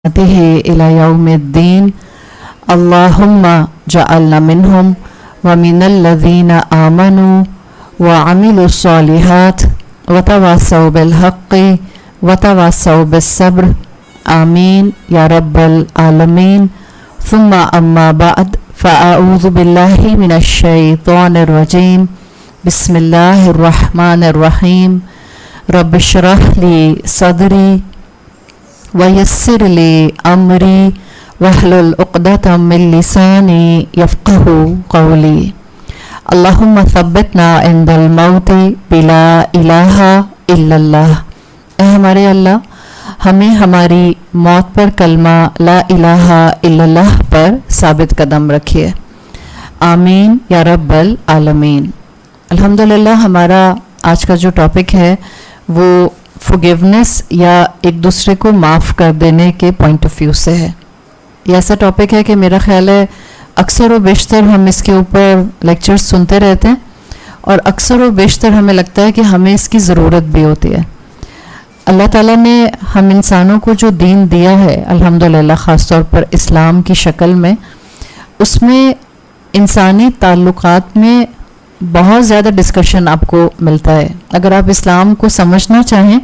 إلى يوم الدين اللهم جعلنا منهم ومن الذين آمنوا وعملوا الصالحات وتواصوا بالحق وتواصوا بالصبر آمين يا رب العالمين ثم أما بعد فأعوذ بالله من الشيطان الرجيم بسم الله الرحمن الرحيم رب اشرح لي صدري ويسر لي أمري واحلل عقدة من لساني يفقه قولي اللهم ثبتنا عند الموت بلا إله إلا الله اے ہمارے اللہ ہمیں ہماری موت پر کلمہ لا الہ الا اللہ پر ثابت قدم رکھیے آمین یا رب العالمین۔ الحمدللہ ہمارا آج کا جو ٹاپک ہے وہ forgiveness یا ایک دوسرے کو معاف کر دینے کے پوائنٹ آف ویو سے ہے۔ یہ ایسا ٹاپک ہے کہ میرا خیال ہے اکثر و بیشتر ہم اس کے اوپر لیکچرز سنتے رہتے ہیں اور اکثر و بیشتر ہمیں لگتا ہے کہ ہمیں اس کی ضرورت بھی ہوتی ہے۔ اللہ تعالیٰ نے ہم انسانوں کو جو دین دیا ہے الحمدللہ خاص طور پر اسلام کی شکل میں، اس میں انسانی تعلقات میں بہت زیادہ ڈسکشن آپ کو ملتا ہے۔ اگر آپ اسلام کو سمجھنا چاہیں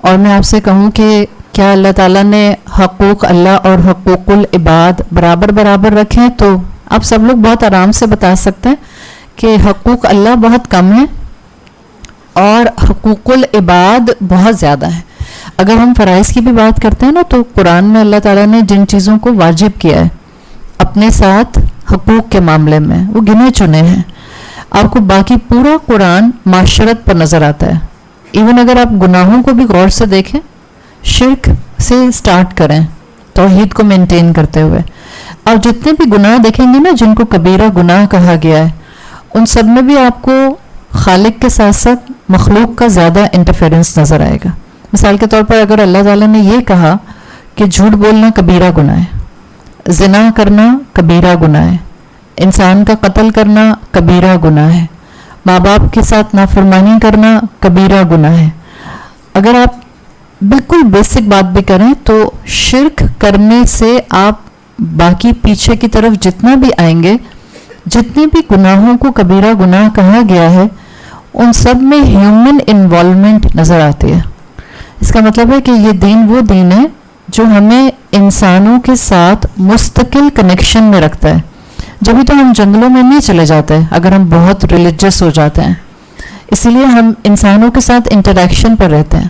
اور میں آپ سے کہوں کہ کیا اللہ تعالیٰ نے حقوق اللہ اور حقوق العباد برابر برابر رکھے، تو آپ سب لوگ بہت آرام سے بتا سکتے ہیں کہ حقوق اللہ بہت کم ہے اور حقوق العباد بہت زیادہ ہے۔ اگر ہم فرائض کی بھی بات کرتے ہیں نا، تو قرآن میں اللہ تعالیٰ نے جن چیزوں کو واجب کیا ہے اپنے ساتھ حقوق کے معاملے میں، وہ گنے چنے ہیں۔ آپ کو باقی پورا قرآن معاشرت پر نظر آتا ہے۔ ایون اگر آپ گناہوں کو بھی غور سے دیکھیں، شرک سے سٹارٹ کریں توحید کو مینٹین کرتے ہوئے، اور جتنے بھی گناہ دیکھیں گے نا جن کو کبیرہ گناہ کہا گیا ہے، ان سب میں بھی آپ کو خالق کے ساتھ ساتھ مخلوق کا زیادہ انٹرفیرنس نظر آئے گا۔ مثال کے طور پر اگر اللہ تعالیٰ نے یہ کہا کہ جھوٹ بولنا کبیرہ گناہ ہے، زنا کرنا کبیرہ گناہ ہے، انسان کا قتل کرنا کبیرہ گناہ ہے، ماں باپ کے ساتھ نافرمانی کرنا کبیرہ گناہ ہے، اگر آپ بالکل بیسک بات بھی کریں تو شرک کرنے سے آپ باقی پیچھے کی طرف جتنا بھی آئیں گے، جتنے بھی گناہوں کو کبیرہ گناہ کہا گیا ہے، ان سب میں ہیومن انوالومنٹ نظر آتی ہے۔ اس کا مطلب ہے کہ یہ دین وہ دین ہے جو ہمیں انسانوں کے ساتھ مستقل کنیکشن میں رکھتا ہے۔ جبھی تو ہم جنگلوں میں نہیں چلے جاتے اگر ہم بہت ریلیجس ہو جاتے ہیں، اسی لیے ہم انسانوں کے ساتھ انٹریکشن پر رہتے ہیں۔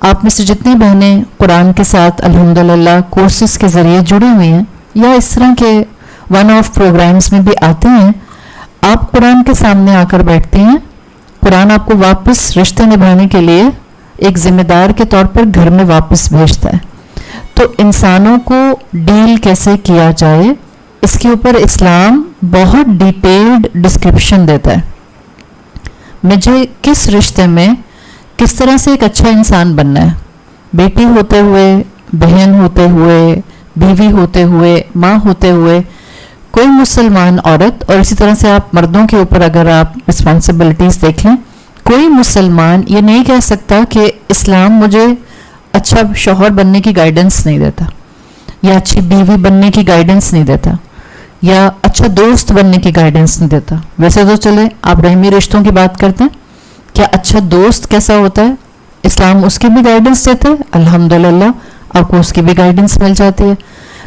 آپ میں سے جتنی بہنیں قرآن کے ساتھ الحمدللہ کورسز کے ذریعے جڑی ہوئی ہیں یا اس طرح کے ون آف پروگرامز میں بھی آتی ہیں، آپ قرآن کے سامنے آ کر بیٹھتی ہیں، قرآن آپ کو واپس رشتے نبھانے کے لیے ایک ذمہ دار کے طور پر گھر میں واپس بھیجتا ہے۔ تو انسانوں کو ڈیل کیسے کیا جائے، اس کے اوپر اسلام بہت ڈیٹیلڈ ڈسکرپشن دیتا ہے۔ مجھے کس رشتے میں کس طرح سے ایک اچھا انسان بننا ہے، بیٹی ہوتے ہوئے، بہن ہوتے ہوئے، بیوی ہوتے ہوئے، ماں ہوتے ہوئے، کوئی مسلمان عورت، اور اسی طرح سے آپ مردوں کے اوپر اگر آپ رسپانسبلٹیز دیکھ لیں، کوئی مسلمان یہ نہیں کہہ سکتا کہ اسلام مجھے اچھا شوہر بننے کی گائیڈنس نہیں دیتا، یا اچھی بیوی بننے کی گائیڈنس نہیں دیتا، یا اچھا دوست بننے کی گائیڈنس نہیں دیتا۔ ویسے تو چلے آپ رحمی رشتوں کی بات کرتے ہیں، کیا اچھا دوست کیسا ہوتا ہے، اسلام اس کی بھی گائیڈنس دیتا ہے، الحمدللہ آپ کو اس کی بھی گائیڈنس مل جاتی ہے۔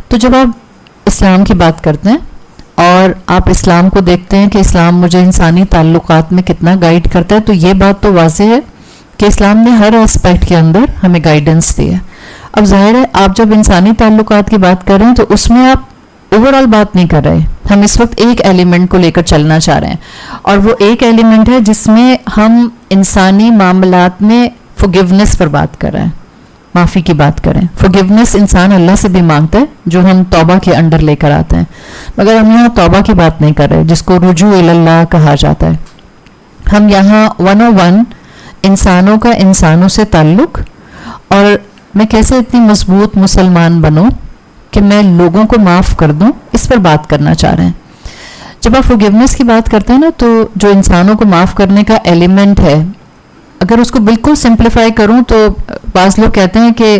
تو جب آپ اسلام کی بات کرتے ہیں اور آپ اسلام کو دیکھتے ہیں کہ اسلام مجھے انسانی تعلقات میں کتنا گائیڈ کرتا ہے، تو یہ بات تو واضح ہے کہ اسلام نے ہر اسپیکٹ کے اندر ہمیں گائیڈنس دی ہے۔ اب ظاہر ہے آپ جب انسانی تعلقات کی بات کر رہے ہیں تو اس میں آپ اوور آل بات نہیں کر رہے، ہم اس وقت ایک ایلیمنٹ کو لے کر چلنا چاہ رہے ہیں، اور وہ ایک ایلیمنٹ ہے جس میں ہم انسانی معاملات میں forgiveness پر بات کر رہے ہیں، معافی کی بات کریں۔ forgiveness انسان اللہ سے بھی مانگتا ہے جو ہم توبہ کے انڈر لے کر آتے ہیں، مگر ہم یہاں توبہ کی بات نہیں کر رہے جس کو رجوع اللہ کہا جاتا ہے۔ ہم یہاں 101 انسانوں کا انسانوں سے تعلق، اور میں کیسے اتنی مضبوط مسلمان بنوں کہ میں لوگوں کو معاف کر دوں، اس پر بات کرنا چاہ رہے ہیں۔ جب آپ forgiveness کی بات کرتے ہیں نا، تو جو انسانوں کو معاف کرنے کا ایلیمنٹ ہے، اگر اس کو بالکل سمپلیفائی کروں تو بعض لوگ کہتے ہیں کہ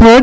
3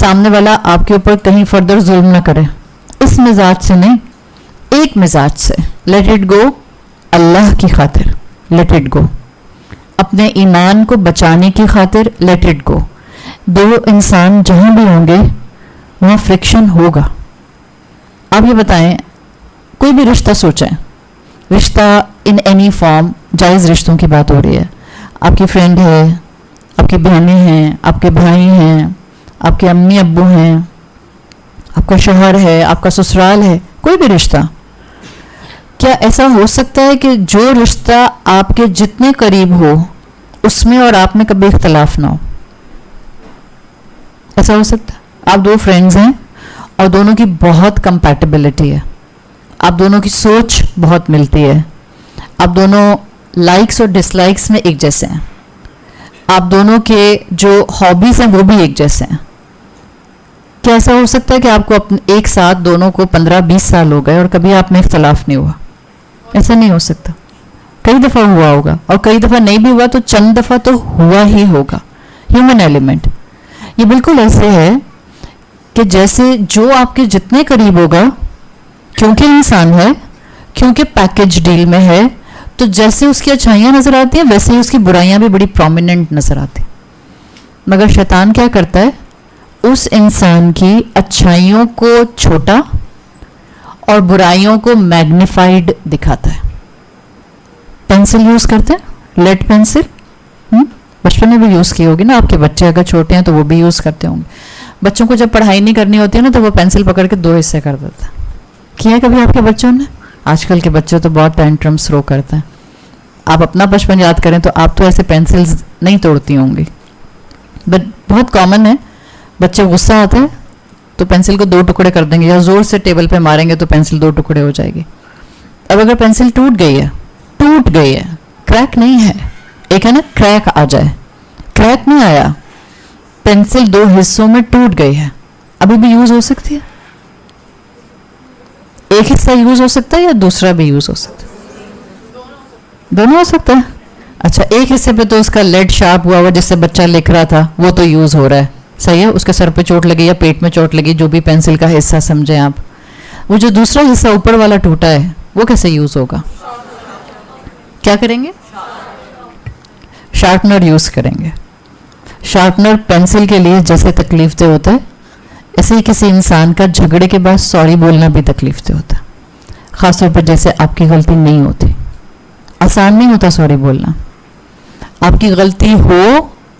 سامنے والا آپ کے اوپر کہیں فردر ظلم نہ کرے، اس مزاج سے نہیں، ایک مزاج سے لیٹ اٹ گو، اللہ کی خاطر لیٹ اٹ گو، اپنے ایمان کو بچانے کی خاطر لیٹ اٹ گو. دو انسان جہاں بھی ہوں گے وہاں فرکشن ہوگا. آپ یہ بتائیں، کوئی بھی رشتہ سوچیں، رشتہ ان اینی فارم، جائز رشتوں کی بات ہو رہی ہے، آپ کی فرینڈ ہے، آپ کی بہنیں ہیں، آپ کے بھائی ہیں، آپ کے امی ابو ہیں، آپ کا شوہر ہے، آپ کا سسرال ہے، کوئی بھی رشتہ. کیا ایسا ہو سکتا ہے کہ جو رشتہ آپ کے جتنے قریب ہو اس میں اور آپ میں کبھی اختلاف نہ ہو؟ ایسا ہو سکتا ہے؟ آپ دو فرینڈز ہیں اور دونوں کی بہت کمپیٹیبلٹی ہے، آپ دونوں کی سوچ بہت ملتی ہے، آپ دونوں لائکس اور ڈس لائکس میں ایک جیسے ہیں، آپ دونوں کے جو ہابیز ہیں وہ بھی ایک جیسے ہیں. کیا ایسا ہو سکتا ہے کہ آپ کو ایک ساتھ دونوں کو 15-20 سال ہو گئے اور کبھی آپ میں اختلاف نہیں ہوا؟ ایسا نہیں ہو سکتا. کئی دفعہ ہوا ہوگا اور کئی دفعہ نہیں بھی ہوا تو چند دفعہ تو ہوا ہی ہوگا. ہیومن ایلیمنٹ یہ بالکل ایسے ہے کہ جیسے جو آپ کے جتنے قریب ہوگا، کیونکہ انسان ہے، کیونکہ پیکج ڈیل میں ہے، تو جیسے اس کی اچھائیاں نظر آتی ہیں ویسے ہی اس کی برائیاں بھی بڑی پرومیننٹ نظر آتی ہیں. مگر شیطان کیا کرتا ہے؟ اس انسان کی اچھائیوں کو چھوٹا اور برائیوں کو میگنیفائڈ دکھاتا ہے. پینسل یوز کرتے ہیں، لیڈ پینسل، بچپن میں بھی یوز کی ہوگی نا، آپ کے بچے اگر چھوٹے ہیں تو وہ بھی یوز کرتے ہوں گے. بچوں کو جب پڑھائی نہیں کرنی ہوتی ہے نا تو وہ پینسل پکڑ کے 2 حصے کر دیتا ہے. کیا ہے کبھی آپ کے بچوں نے؟ آج کل کے بچے تو بہت ٹینٹرم تھرو کرتے ہیں. آپ اپنا بچپن یاد کریں تو آپ تو ایسے پینسلز نہیں توڑتی ہوں گی، بٹ بہت کامن ہے، بچے غصہ آتا ہے تو پینسل کو 2 ٹکڑے کر دیں گے یا زور سے ٹیبل پہ ماریں گے تو پینسل 2 ٹکڑے ہو جائے گی. اب اگر پینسل ٹوٹ گئی ہے، کریک نہیں ہے، ایک ہے نا کریک آ جائے، کریک نہیں آیا، پینسل 2 حصوں میں ٹوٹ گئی ہے، ابھی بھی یوز ہو سکتی ہے. ایک حصہ یوز ہو سکتا ہے یا دوسرا بھی یوز ہو سکتا ہے؟ دونوں ہو سکتا ہے. اچھا، ایک حصے پہ تو اس کا لیڈ شارپ ہوا جس سے بچہ لکھ رہا تھا وہ تو یوز ہو رہا ہے، صحیح ہے، اس کے سر پہ چوٹ لگی یا پیٹ میں چوٹ لگی، جو بھی پینسل کا حصہ سمجھیں آپ. وہ جو دوسرا حصہ اوپر والا ٹوٹا ہے وہ کیسے یوز ہوگا؟ کیا کریں گے؟ شارپنر یوز کریں گے. شارپنر پینسل کے لیے جیسے تکلیف دہ ہوتا ہے، ایسے ہی کسی انسان کا جھگڑے کے بعد سوری بولنا بھی تکلیف دہ ہوتا ہے، خاص طور پر جیسے آپ کی غلطی نہیں ہوتی. آسان نہیں ہوتا سوری بولنا. آپ کی غلطی ہو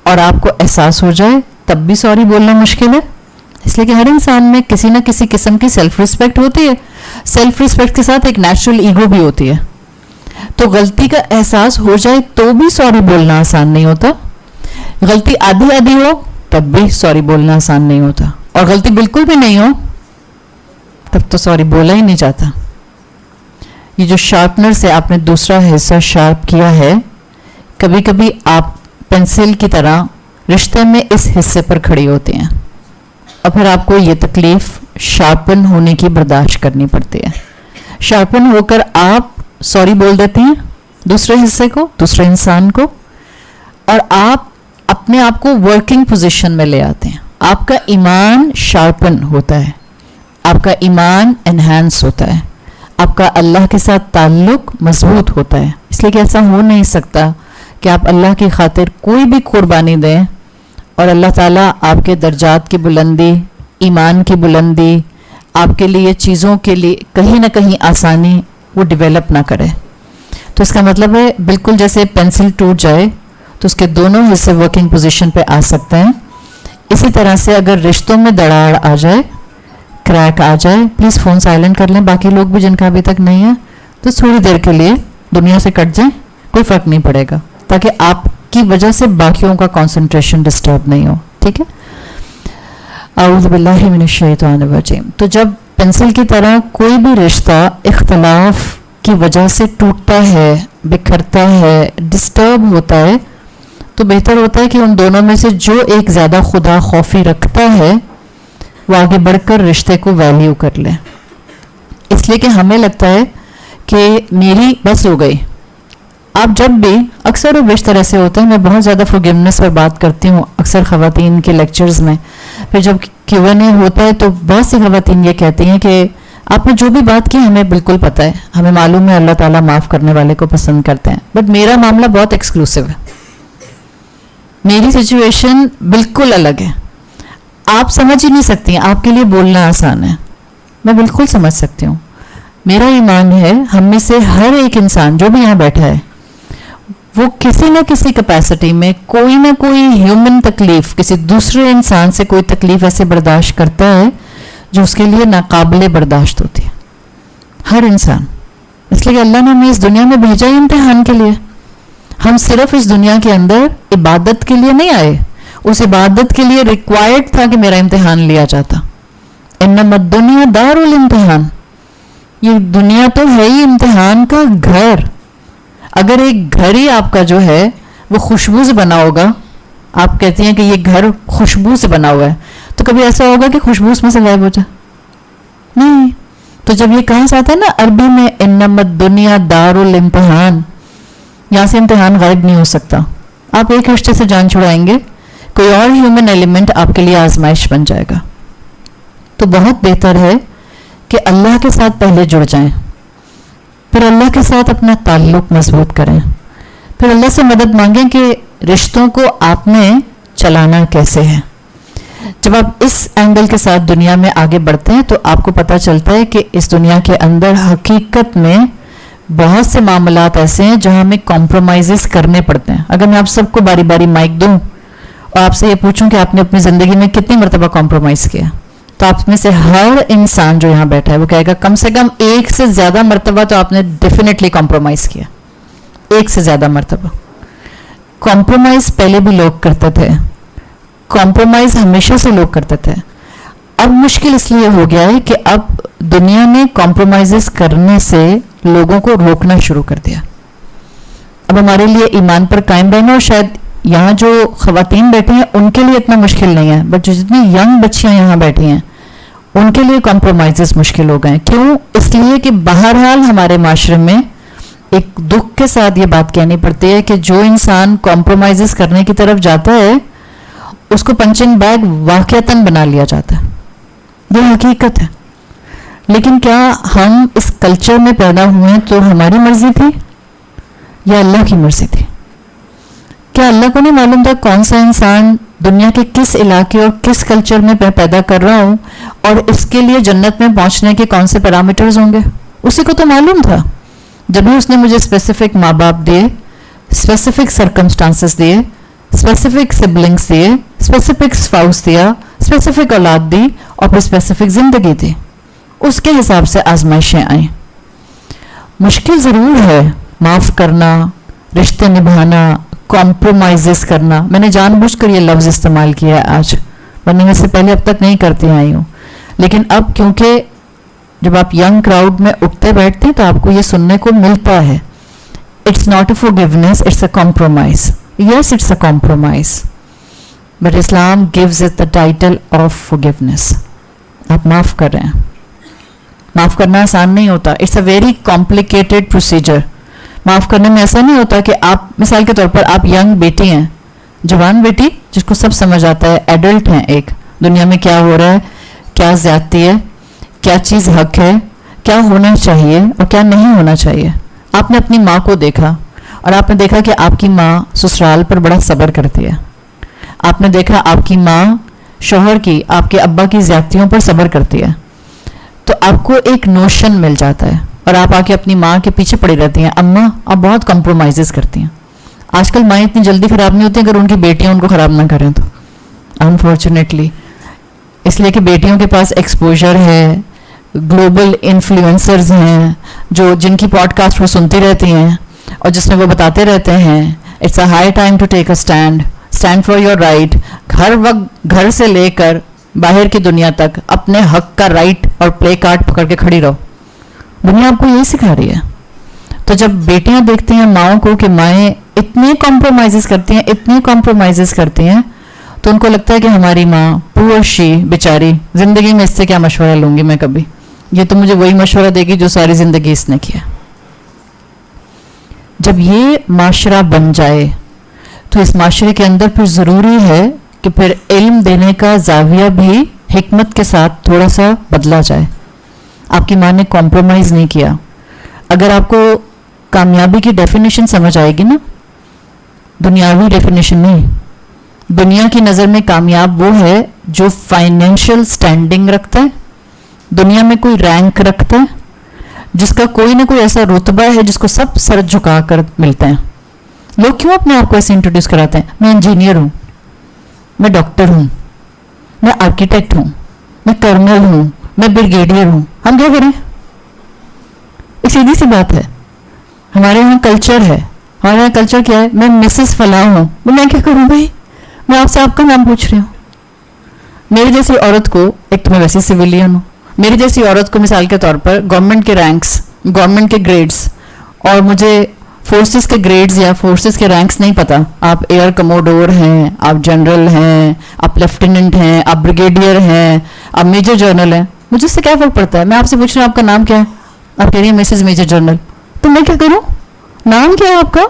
اور آپ کو احساس ہو جائے تب بھی سوری بولنا مشکل ہے، اس لیے کہ ہر انسان میں کسی نہ کسی قسم کی سیلف رسپیکٹ ہوتی ہے. سیلف رسپیکٹ کے ساتھ ایک نیچرل ایگو بھی ہوتی ہے. تو غلطی کا احساس ہو جائے تو بھی سوری بولنا آسان نہیں ہوتا. غلطی آدھی آدھی ہو تب بھی سوری بولنا آسان نہیں ہوتا، اور غلطی بالکل بھی نہیں ہو تب تو سوری بولا ہی نہیں جاتا. یہ جو شارپنر سے آپ نے دوسرا حصہ شارپ کیا ہے، کبھی کبھی آپ پینسل کی طرح رشتے میں اس حصے پر کھڑی ہوتی ہیں اور پھر آپ کو یہ تکلیف شارپن ہونے کی برداشت کرنی پڑتی ہے. شارپن ہو کر آپ سوری بول دیتی ہیں دوسرے حصے کو، دوسرے انسان کو، اور آپ اپنے آپ کو ورکنگ پوزیشن میں لے آتے ہیں. آپ کا ایمان شارپن ہوتا ہے، آپ کا ایمان انہینس ہوتا ہے، آپ کا اللہ کے ساتھ تعلق مضبوط ہوتا ہے. اس لیے کہ ایسا ہو نہیں سکتا کہ آپ اللہ کی خاطر کوئی بھی قربانی دیں اور اللہ تعالیٰ آپ کے درجات کی بلندی، ایمان کی بلندی، آپ کے لیے چیزوں کے لیے کہیں نہ کہیں آسانی وہ ڈیولپ نہ کرے. تو اس کا مطلب ہے بالکل جیسے پینسل ٹوٹ جائے تو اس کے دونوں حصے ورکنگ پوزیشن پہ آ سکتے ہیں، اسی طرح سے اگر رشتوں میں دراڑ آ جائے، کریک آ جائے، پلیز فون سائلنٹ کر لیں، باقی لوگ بھی جن کا ابھی تک نہیں ہے تو تھوڑی دیر کے لیے دنیا سے کٹ جائیں، کوئی فرق نہیں پڑے گا، تاکہ آپ کی وجہ سے باقیوں کا کنسنٹریشن ڈسٹرب نہیں ہو. ٹھیک ہے؟ اعوذ باللہ من الشیطان الرجیم. تو جب پینسل کی طرح کوئی بھی رشتہ اختلاف کی وجہ سے ٹوٹتا ہے، بکھرتا ہے، ڈسٹرب ہوتا ہے، تو بہتر ہوتا ہے کہ ان دونوں میں سے جو ایک زیادہ خدا خوفی رکھتا ہے وہ آگے بڑھ کر رشتے کو ویلیو کر لے. اس لیے کہ ہمیں لگتا ہے کہ میری بس ہو گئی. آپ جب بھی اکثر و بیشتر ایسے ہوتے ہیں، میں بہت زیادہ فورگیونیس پر بات کرتی ہوں اکثر خواتین کے لیکچرز میں، پھر جب Q&A ہوتا ہے تو بہت سی خواتین یہ کہتی ہیں کہ آپ نے جو بھی بات کی ہمیں بالکل پتہ ہے, ہمیں معلوم ہے اللہ تعالیٰ معاف کرنے والے کو پسند کرتے ہیں, بٹ میرا معاملہ بہت ایکسکلوسیو ہے, میری سچویشن بالکل الگ ہے, آپ سمجھ ہی نہیں سکتی ہیں, آپ کے لیے بولنا آسان ہے, میں بالکل سمجھ سکتی ہوں. میرا ایمان ہے ہم میں سے ہر ایک انسان جو بھی یہاں بیٹھا ہے وہ کسی نہ کسی کیپیسٹی میں کوئی نہ کوئی ہیومن تکلیف, کسی دوسرے انسان سے کوئی تکلیف ایسے برداشت کرتا ہے جو اس کے لیے ناقابل برداشت ہوتی ہے, ہر انسان. اس لیے اللہ نے ہمیں اس دنیا میں بھیجا ہی امتحان کے لیے. ہم صرف اس دنیا کے اندر عبادت کے لیے نہیں آئے, اس عبادت کے لیے ریکوائرڈ تھا کہ میرا امتحان لیا جاتا. انما الدنیا دار الامتحان, یہ دنیا تو ہے ہی امتحان کا گھر. اگر ایک گھر ہی آپ کا جو ہے وہ خوشبو سے بنا ہوگا, آپ کہتی ہیں کہ یہ گھر خوشبو سے بنا ہوا ہے, تو کبھی ایسا ہوگا کہ خوشبو اس میں سے غائب ہو جائے؟ نہیں. تو جب یہ کہا جاتا ہے نا عربی میں انما الدنیا دار الامتحان, یہاں سے امتحان غائب نہیں ہو سکتا. آپ ایک رشتے سے جان چھڑائیں گے, کوئی اور ہیومن ایلیمنٹ آپ کے لیے آزمائش بن جائے گا. تو بہت بہتر ہے کہ اللہ کے ساتھ پہلے جڑ جائیں, پھر اللہ کے ساتھ اپنا تعلق مضبوط کریں, پھر اللہ سے مدد مانگیں کہ رشتوں کو آپ نے چلانا کیسے ہے. جب آپ اس اینگل کے ساتھ دنیا میں آگے بڑھتے ہیں تو آپ کو پتہ چلتا ہے کہ اس دنیا کے اندر حقیقت میں بہت سے معاملات ایسے ہیں جہاں ہمیں کمپرومائزز کرنے پڑتے ہیں. اگر میں آپ سب کو باری باری مائک دوں اور آپ سے یہ پوچھوں کہ آپ نے اپنی زندگی میں کتنی مرتبہ کمپرومائز کیا, تو آپ میں سے ہر انسان جو یہاں بیٹھا ہے وہ کہے گا کم سے کم ایک سے زیادہ مرتبہ تو آپ نے ڈیفینیٹلی کمپرومائز کیا, ایک سے زیادہ مرتبہ. کمپرومائز پہلے بھی لوگ کرتے تھے, کمپرومائز ہمیشہ سے لوگ کرتے تھے. اب مشکل اس لیے ہو گیا ہے کہ اب دنیا نے کمپرومائزز کرنے سے لوگوں کو روکنا شروع کر دیا. اب ہمارے لیے ایمان پر قائم رہنا, اور شاید یہاں جو خواتین بیٹھی ہیں ان کے لیے اتنا مشکل نہیں ہے, بٹ جو جتنی ینگ بچیاں یہاں بیٹھی ہیں ان کے لیے کمپرومائزز مشکل ہو گئے ہیں. کیوں؟ اس لیے کہ بہرحال ہمارے معاشرے میں ایک دکھ کے ساتھ یہ بات کہنی پڑتی ہے کہ جو انسان کمپرومائزز کرنے کی طرف جاتا ہے اس کو پنچنگ بیگ واقعتاً بنا لیا جاتا ہے. یہ حقیقت ہے. لیکن کیا ہم اس کلچر میں پیدا ہوئے تو ہماری مرضی تھی یا اللہ کی مرضی تھی؟ کیا اللہ کو نہیں معلوم تھا کون سا انسان دنیا کے کس علاقے اور کس کلچر میں پیدا کر رہا ہوں اور اس کے لیے جنت میں پہنچنے کے کون سے پیرامیٹرز ہوں گے؟ اسی کو تو معلوم تھا. جب بھی اس نے مجھے اسپیسیفک ماں باپ دیے, اسپیسیفک سرکمسٹانسز دیے, اسپیسیفک سبلنگس دیے, اسپیسیفک اسپاؤس دیا, اسپیسیفک اولاد دی, اور پھر اسپیسیفک زندگی دی, اس کے حساب سے آزمائشیں آئیں. مشکل ضرور ہے معاف کرنا, رشتے نبھانا, کمپرومائزز کرنا. میں نے جان بوجھ کر یہ لفظ استعمال کیا ہے آج, ورنہ میں سے پہلے اب تک نہیں کرتی آئی ہوں. لیکن اب کیونکہ جب آپ ینگ کراؤڈ میں اٹھتے بیٹھتے ہیں تو آپ کو یہ سننے کو ملتا ہے, it's not a forgiveness, it's a compromise. Yes, it's a compromise. But Islam gives it the title of forgiveness. آپ معاف کر رہے ہیں. معاف کرنا آسان نہیں ہوتا. It's a very complicated procedure. معاف کرنے میں ایسا نہیں ہوتا کہ آپ مثال کے طور پر آپ ینگ بیٹی ہیں, جوان بیٹی جس کو سب سمجھ آتا ہے, ایڈلٹ ہیں, ایک دنیا میں کیا ہو رہا ہے, کیا زیادتی ہے, کیا چیز حق ہے, کیا ہونا چاہیے اور کیا نہیں ہونا چاہیے. آپ نے اپنی ماں کو دیکھا اور آپ نے دیکھا کہ آپ کی ماں سسرال پر بڑا صبر کرتی ہے. آپ نے دیکھا آپ کی ماں شوہر کی, آپ کے ابا کی زیادتیوں پر صبر کرتی ہے. تو آپ کو ایک نوشن مل جاتا ہے اور آپ آ کے اپنی ماں کے پیچھے پڑی رہتی ہیں, اماں آپ بہت کمپرومائزز کرتی ہیں. آج کل مائیں اتنی جلدی خراب نہیں ہوتی اگر ان کی بیٹیاں ان کو خراب نہ کریں تو, انفارچونیٹلی. اس لیے کہ بیٹیوں کے پاس ایکسپوجر ہے, گلوبل انفلوئنسرز ہیں جو جن کی پوڈ کاسٹ وہ سنتی رہتی ہیں اور جس میں وہ بتاتے رہتے ہیں it's a high time to take a stand for your right. ہر وقت گھر سے لے کر باہر کی دنیا تک اپنے حق کا رائٹ اور پلے کارڈ پکڑ کے کھڑی رہو. دنیا آپ کو یہی سکھا رہی ہے. تو جب بیٹیاں دیکھتی ہیں ماؤں کو کہ مائیں اتنے کمپرومائزز کرتی ہیں تو ان کو لگتا ہے کہ ہماری ماں پور شی بیچاری, زندگی میں اس سے کیا مشورہ لوں گی میں کبھی, یہ تو مجھے وہی مشورہ دے گی جو ساری زندگی اس نے کیا. جب یہ معاشرہ بن جائے تو اس معاشرے کے اندر پھر ضروری ہے کہ پھر علم دینے کا زاویہ بھی حکمت کے ساتھ تھوڑا سا بدلا جائے. آپ کی ماں نے کمپرومائز نہیں کیا. اگر آپ کو کامیابی کی ڈیفینیشن سمجھ آئے گی نا، دنیاوی ڈیفینیشن نہیں، دنیا کی نظر میں کامیاب وہ ہے جو فائنینشیل سٹینڈنگ رکھتا ہے، دنیا میں کوئی رینک رکھتا ہے، جس کا کوئی نہ کوئی ایسا رتبہ ہے جس کو سب سر جھکا کر ملتے ہیں. لوگ کیوں اپنے آپ کو ایسے انٹروڈیوس کراتے ہیں؟ میں انجینئر ہوں، میں ڈاکٹر ہوں، میں آرکیٹیکٹ ہوں، میں کرنل ہوں، میں بریگیڈیئر ہوں. ہم کیا کریں؟ ایک سیدھی سی بات ہے، ہمارے یہاں کلچر ہے. ہمارے یہاں کلچر کیا ہے؟ میں مسز فلاں ہوں. میں کیا کروں بھائی؟ میں آپ سے آپ کا نام پوچھ رہی ہوں. میری جیسی عورت کو، ایک تو میں ویسی سویلین ہوں، میری جیسی عورت کو مثال کے طور پر گورنمنٹ کے رینکس، گورنمنٹ کے گریڈز، اور مجھے فورسز کے گریڈز یا فورسز کے رینکس نہیں پتا. آپ ایئر کموڈور ہیں، آپ جنرل ہیں، آپ لیفٹیننٹ ہیں، آپ بریگیڈیئر ہیں، آپ میجر جنرل ہیں. مجھے اس سے کیا فرق پڑتا ہے؟ میں آپ سے پوچھ رہی ہوں آپ کا نام کیا ہے؟ آپ کہہ رہی ہیں مسز میجر جنرل. تو میں کیا کروں؟ نام کیا ہے آپ کا؟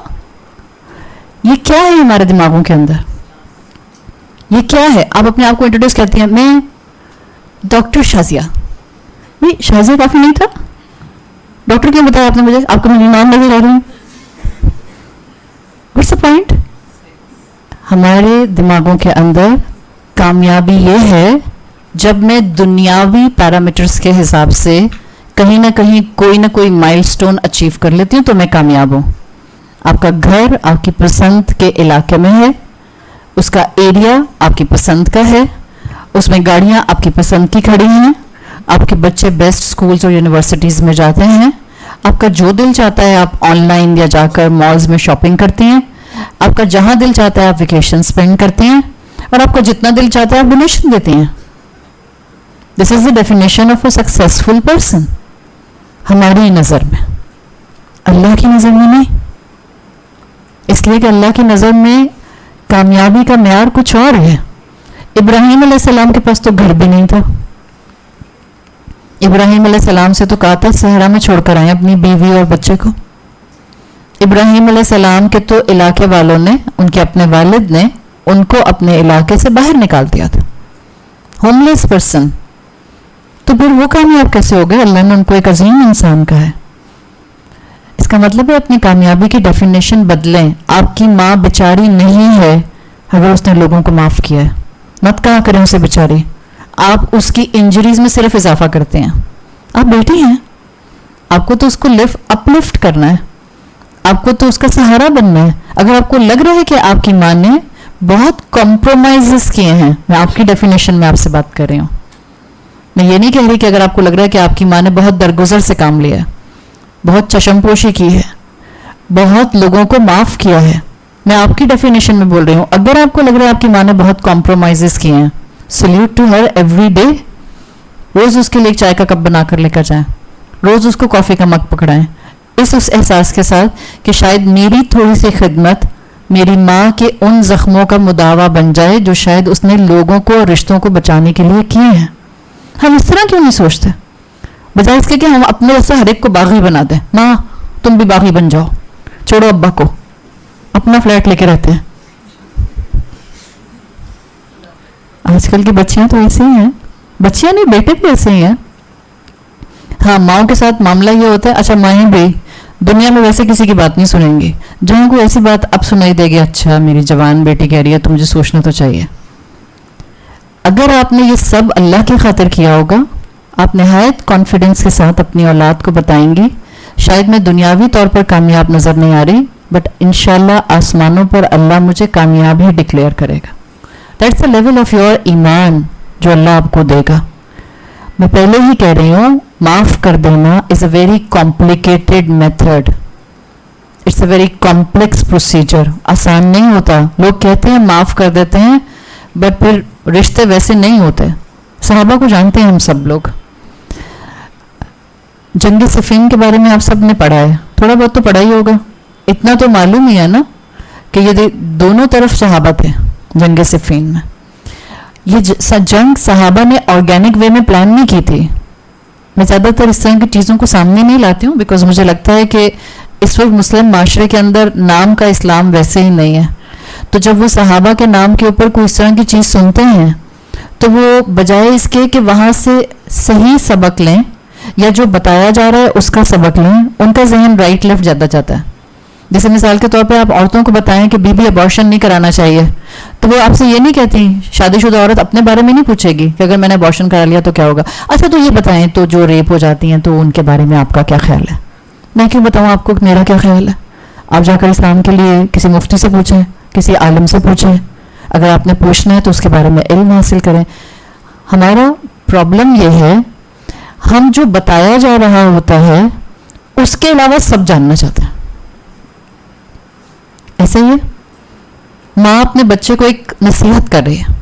یہ کیا ہے ہمارے دماغوں کے اندر؟ یہ کیا ہے؟ آپ اپنے آپ کو انٹروڈیوس کرتی ہیں، میں ڈاکٹر شازیہ. نہیں، شازیہ کافی نہیں تھا؟ ڈاکٹر کیوں بتایا آپ نے مجھے؟ آپ کو میری نام نظر آ رہی ہے. What's the point? ہمارے دماغوں کے اندر کامیابی یہ ہے جب میں دنیاوی پیرامیٹرز کے حساب سے کہیں نہ کہیں کوئی نہ کوئی مائل سٹون اچیو کر لیتی ہوں تو میں کامیاب ہوں. آپ کا گھر آپ کی پسند کے علاقے میں ہے، اس کا ایریا آپ کی پسند کا ہے، اس میں گاڑیاں آپ کی پسند کی کھڑی ہیں، آپ کے بچے بیسٹ سکولز اور یونیورسٹیز میں جاتے ہیں، آپ کا جو دل چاہتا ہے آپ آن لائن یا جا کر مالز میں شاپنگ کرتے ہیں، آپ کا جہاں دل چاہتا ہے آپ ویکیشن سپینڈ کرتے ہیں، اور آپ کا جتنا دل چاہتا ہے آپ ڈونیشن دیتے ہیں. This is the definition of a successful person ہماری نظر میں. اللہ کی نظر میں نہیں. اس لیے کہ اللہ کی نظر میں کامیابی کا معیار کچھ اور ہے. ابراہیم علیہ السلام کے پاس تو گھر بھی نہیں تھا. ابراہیم علیہ السلام سے تو کہا تھا صحرا میں چھوڑ کر آئیں اپنی بیوی اور بچے کو. ابراہیم علیہ السلام کے تو علاقے والوں نے، ان کے اپنے والد نے ان کو اپنے علاقے سے باہر نکال دیا تھا. Home less person. تو پھر وہ کامیاب کیسے ہو گئے؟ اللہ نے ان کو ایک عظیم انسان کہا ہے. اس کا مطلب ہے اپنی کامیابی کی ڈیفینیشن بدلیں. آپ کی ماں بیچاری نہیں ہے اگر اس نے لوگوں کو معاف کیا ہے. مت کہا کریں اسے بیچاری. آپ اس کی انجریز میں صرف اضافہ کرتے ہیں. آپ بیٹی ہیں، آپ کو تو اس کو اپلفٹ کرنا ہے، آپ کو تو اس کا سہارا بننا ہے. اگر آپ کو لگ رہا ہے کہ آپ کی ماں نے بہت کمپرومائزز کیے ہیں، میں آپ کی ڈیفینیشن میں آپ سے بات کر رہی ہوں. میں یہ نہیں کہہ رہی کہ اگر آپ کو لگ رہا ہے کہ آپ کی ماں نے بہت درگزر سے کام لیا ہے، بہت چشم پوشی کی ہے، بہت لوگوں کو معاف کیا ہے، میں آپ کی ڈیفینیشن میں بول رہی ہوں. اگر آپ کو لگ رہا ہے آپ کی ماں نے بہت کمپرومائزز کیے ہیں، salute to her every day. روز اس کے لیے ایک چائے کا کپ بنا کر لے کر جائیں، روز اس کو کافی کا مگ پکڑائیں، اس احساس کے ساتھ کہ شاید میری تھوڑی سی خدمت میری ماں کے ان زخموں کا مداوا بن جائے جو شاید اس نے لوگوں کو اور رشتوں کو بچانے کے لیے کیے ہیں. ہم اس طرح کیوں نہیں سوچتے؟ بجائے اس کے کہ ہم اپنے سے ہر ایک کو باغی بنا دیں. ماں تم بھی باغی بن جاؤ، چھوڑو ابا کو، اپنا فلیٹ لے کے رہتے ہیں. آج کل کی بچیاں تو ایسے ہی ہیں. بچیاں نہیں، بیٹے بھی ایسے ہی ہیں. ہاں، ماؤں کے ساتھ معاملہ یہ ہوتا ہے، اچھا مائیں بھی دنیا میں ویسے کسی کی بات نہیں سنیں گی. جہاں کوئی ایسی بات اب سنائی دے گی، اچھا میری جوان بیٹی کہہ رہی ہے تو مجھے سوچنا تو چاہیے. اگر آپ نے یہ سب اللہ کی خاطر کیا ہوگا، آپ نہایت کانفیڈنس کے ساتھ اپنی اولاد کو بتائیں گی شاید میں دنیاوی طور پر کامیاب نظر نہیں آ رہی، بٹ انشاءاللہ آسمانوں پر اللہ مجھے کامیاب ہی ڈکلیئر کرے گا. That's the level of your ایمان جو اللہ آپ کو دے گا. میں پہلے ہی کہہ رہی ہوں، معاف کر دینا is a very complicated method. It's a very complex procedure. آسان نہیں ہوتا. لوگ کہتے ہیں معاف کر دیتے ہیں، بٹ پھر رشتے ویسے نہیں ہوتے. صحابہ کو جانتے ہیں ہم سب لوگ. جنگ صفین کے بارے میں آپ سب نے پڑھا ہے، تھوڑا بہت تو پڑھا ہی ہوگا. اتنا تو معلوم ہی ہے نا کہ یہ دونوں طرف صحابہ تھے جنگ صفین میں. یہ جنگ صحابہ نے آرگینک وے میں پلان نہیں کی تھی. میں زیادہ تر اس طرح کی چیزوں کو سامنے نہیں لاتی ہوں بیکاز مجھے لگتا ہے کہ اس وقت مسلم معاشرے کے اندر نام کا اسلام ویسے ہی نہیں ہے. تو جب وہ صحابہ کے نام کے اوپر کوئی اس طرح کی چیز سنتے ہیں تو وہ بجائے اس کے کہ وہاں سے صحیح سبق لیں یا جو بتایا جا رہا ہے اس کا سبق لیں، ان کا ذہن رائٹ لیفٹ جاتا جاتا ہے. جیسے مثال کے طور پہ آپ عورتوں کو بتائیں کہ بی ابارشن نہیں کرانا چاہیے، تو وہ آپ سے یہ نہیں کہتی، شادی شدہ عورت اپنے بارے میں نہیں پوچھے گی کہ اگر میں نے ابارشن کرا لیا تو کیا ہوگا. اچھا تو یہ بتائیں تو جو ریپ ہو جاتی ہیں تو ان کے بارے میں آپ کا کیا خیال ہے. میں کیوں بتاؤں آپ کو میرا کیا خیال ہے؟ آپ جا کر اسلام کے لیے کسی مفتی سے پوچھیں، کسی عالم سے پوچھیں. اگر آپ نے پوچھنا ہے تو اس کے بارے میں علم حاصل کریں. ہمارا پرابلم یہ ہے ہم جو بتایا جا رہا ہوتا ہے اس کے علاوہ سب جاننا چاہتے ہیں. ایسا ہی ہے، ماں اپنے بچے کو ایک نصیحت کر رہی ہے.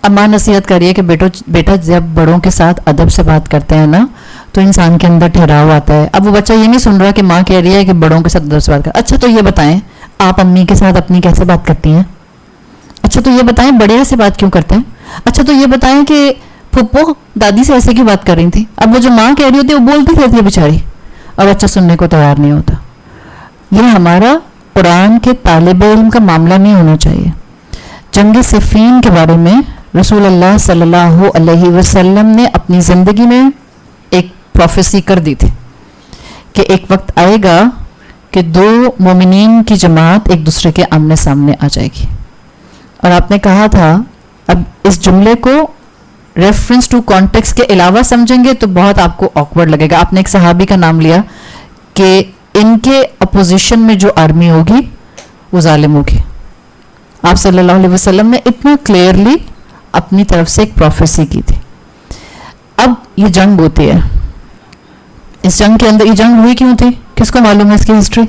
اب ماں نصیحت کر رہی ہے کہ بیٹا جب بڑوں کے ساتھ ادب سے بات کرتے ہیں نا تو انسان کے اندر ٹھہراؤ آتا ہے. اب وہ بچہ یہ نہیں سن رہا کہ ماں کہہ رہی ہے کہ بڑوں کے ساتھ ادب سے بات کر. اچھا تو یہ بتائیں آپ امی کے ساتھ اپنی کیسے بات کرتی ہیں؟ اچھا تو یہ بتائیں بڑے سے بات کیوں کرتے ہیں؟ اچھا تو یہ بتائیں کہ پھپھو دادی سے ایسے کیوں بات کر رہی تھی؟ اب وہ جو ماں کہہ رہی ہوتی ہے وہ بولتی رہتی ہے بیچاری، اور بچہ سننے کو تیار نہیں ہوتا. یہ ہمارا قرآن کے طالب علم کا معاملہ نہیں ہونا چاہیے. جنگ صفین کے بارے میں رسول اللہ صلی اللہ علیہ وسلم نے اپنی زندگی میں ایک پروفیسی کر دی تھی کہ ایک وقت آئے گا کہ دو مومنین کی جماعت ایک دوسرے کے آمنے سامنے آ جائے گی. اور آپ نے کہا تھا، اب اس جملے کو ریفرنس ٹو کانٹیکسٹ کے علاوہ سمجھیں گے تو بہت آپ کو آکورڈ لگے گا. آپ نے ایک صحابی کا نام لیا کہ ان کے اپوزیشن میں جو آرمی ہوگی وہ ظالم ہوگی. آپ صلی اللہ علیہ وسلم نے اتنا کلیئرلی اپنی طرف سے ایک پروفیسی کی تھی. اب یہ جنگ ہوتی ہے، اس جنگ کے اندر یہ جنگ ہوئی کیوں تھی؟ کس کو معلوم ہے اس کی ہسٹری؟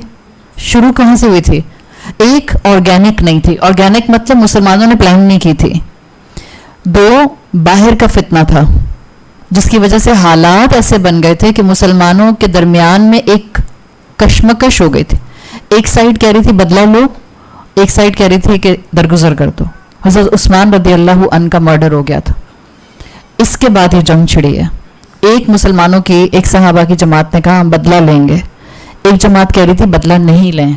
شروع کہاں سے ہوئی تھی؟ ایک آرگینک نہیں تھی. آرگینک مطلب مسلمانوں نے پلان نہیں کی تھی. دو باہر کا فتنہ تھا جس کی وجہ سے حالات ایسے بن گئے تھے کہ مسلمانوں کے درمیان میں ایک کشمکش ہو گئی تھی. ایک سائڈ کہہ رہی تھی بدلہ لو، ایک سائڈ کہہ رہی تھی کہ درگزر کر دو. حضرت عثمان رضی اللہ عنہ کا مرڈر ہو گیا تھا. اس کے بعد یہ جنگ چھڑی ہے. ایک مسلمانوں کی ایک صحابہ کی جماعت نے کہا ہم بدلہ لیں گے، ایک جماعت کہہ رہی تھی بدلہ نہیں لیں.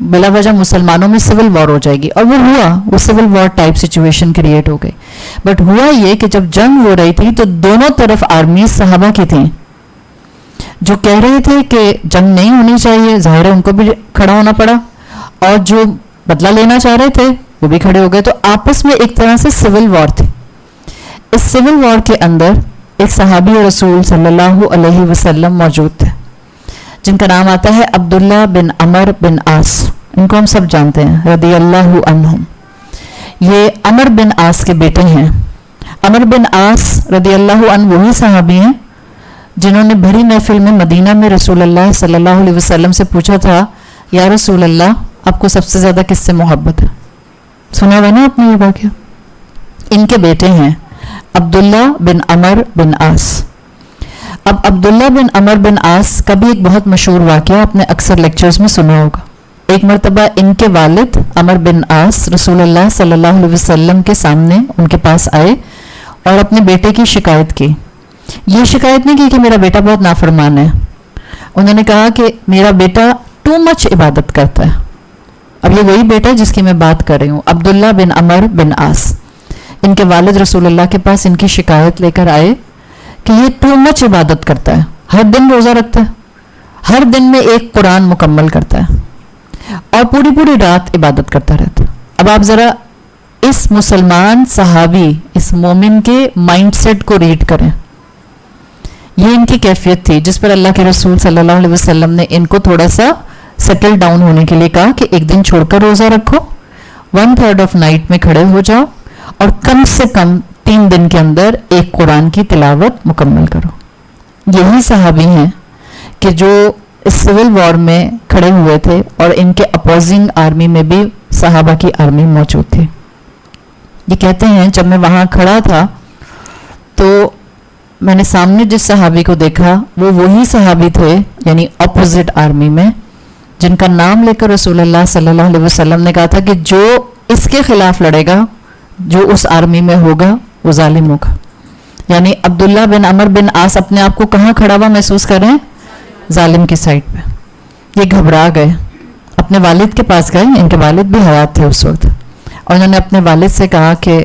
بلا وجہ مسلمانوں میں سول وار ہو جائے گی، اور وہ ہوا، وہ civil war type situation create ہو گئی. بٹ ہوا یہ کہ جب جنگ ہو رہی تھی تو دونوں طرف آرمی صحابہ کی تھیں. جو کہہ رہے تھے کہ جنگ نہیں ہونی چاہیے ظاہر ہے ان کو بھی کھڑا ہونا پڑا، اور جو بدلہ لینا چاہ رہے تھے وہ بھی کھڑے ہو گئے. تو آپس میں ایک طرح سے سول وار تھی. اس سول وار کے اندر ایک صحابی رسول صلی اللہ علیہ وسلم موجود تھے جن کا نام آتا ہے عبداللہ بن عمر بن عاص. ان کو ہم سب جانتے ہیں رضی اللہ عنہم. یہ عمر بن عاص کے بیٹے ہیں. عمر بن عاص رضی اللہ عنہ وہی صحابی ہیں جنہوں نے بھری محفل میں مدینہ میں رسول اللہ صلی اللہ علیہ وسلم سے پوچھا تھا یا رسول اللہ آپ کو سب سے زیادہ کس سے محبت ہے؟ سنا ہوا نا آپ نے یہ واقعہ؟ ان کے بیٹے ہیں عبداللہ بن عمر بن عاص. اب عبداللہ بن عمر بن عاص کا بھی ایک بہت مشہور واقعہ آپ نے اکثر لیکچرز میں سنا ہوگا. ایک مرتبہ ان کے والد عمر بن عاص رسول اللہ صلی اللہ علیہ وسلم کے سامنے ان کے پاس آئے اور اپنے بیٹے کی شکایت کی. یہ شکایت نہیں کی کہ میرا بیٹا بہت نافرمان ہے. انہوں نے کہا کہ میرا بیٹا ٹو مچ عبادت کرتا ہے. اب یہ وہی بیٹا جس کی میں بات کر رہی ہوں، عبداللہ بن عمر بن عاص. ان کے والد رسول اللہ کے پاس ان کی شکایت لے کر آئے کہ یہ ٹو مچ عبادت کرتا ہے، ہر دن روزہ رکھتا ہے، ہر دن میں ایک قرآن مکمل کرتا ہے اور پوری رات عبادت کرتا رہتا ہے. اب آپ ذرا اس مسلمان صحابی، اس مومن کے مائنڈ سیٹ کو ریڈ کریں. یہ ان کی کیفیت تھی جس پر اللہ کے رسول صلی اللہ علیہ وسلم نے ان کو تھوڑا سا سیٹل ڈاؤن ہونے کے لیے کہا کہ ایک دن چھوڑ کر روزہ رکھو، 1/3 آف نائٹ میں کھڑے ہو جاؤ اور کم سے کم 3 دن کے اندر ایک قرآن کی تلاوت مکمل کرو. یہی صحابی ہیں کہ جو اس سول وار میں کھڑے ہوئے تھے اور ان کے اپوزنگ آرمی میں بھی صحابہ کی آرمی موجود تھی. یہ کہتے ہیں جب میں وہاں کھڑا تھا تو میں نے سامنے جس صحابی کو دیکھا وہ وہی صحابی تھے یعنی اپوزٹ آرمی میں جن کا نام لے کر رسول اللہ صلی اللہ علیہ وسلم نے کہا تھا کہ جو اس کے خلاف لڑے گا، جو اس آرمی میں ہوگا وہ ظالم ہوگا. یعنی عبداللہ بن عمر بن عاص اپنے آپ کو کہاں کھڑا ہوا محسوس کر رہے ہیں؟ ظالم کی سائڈ پہ. یہ گھبرا گئے، اپنے والد کے پاس گئے. ان کے والد بھی حیات تھے اس وقت، اور انہوں نے اپنے والد سے کہا کہ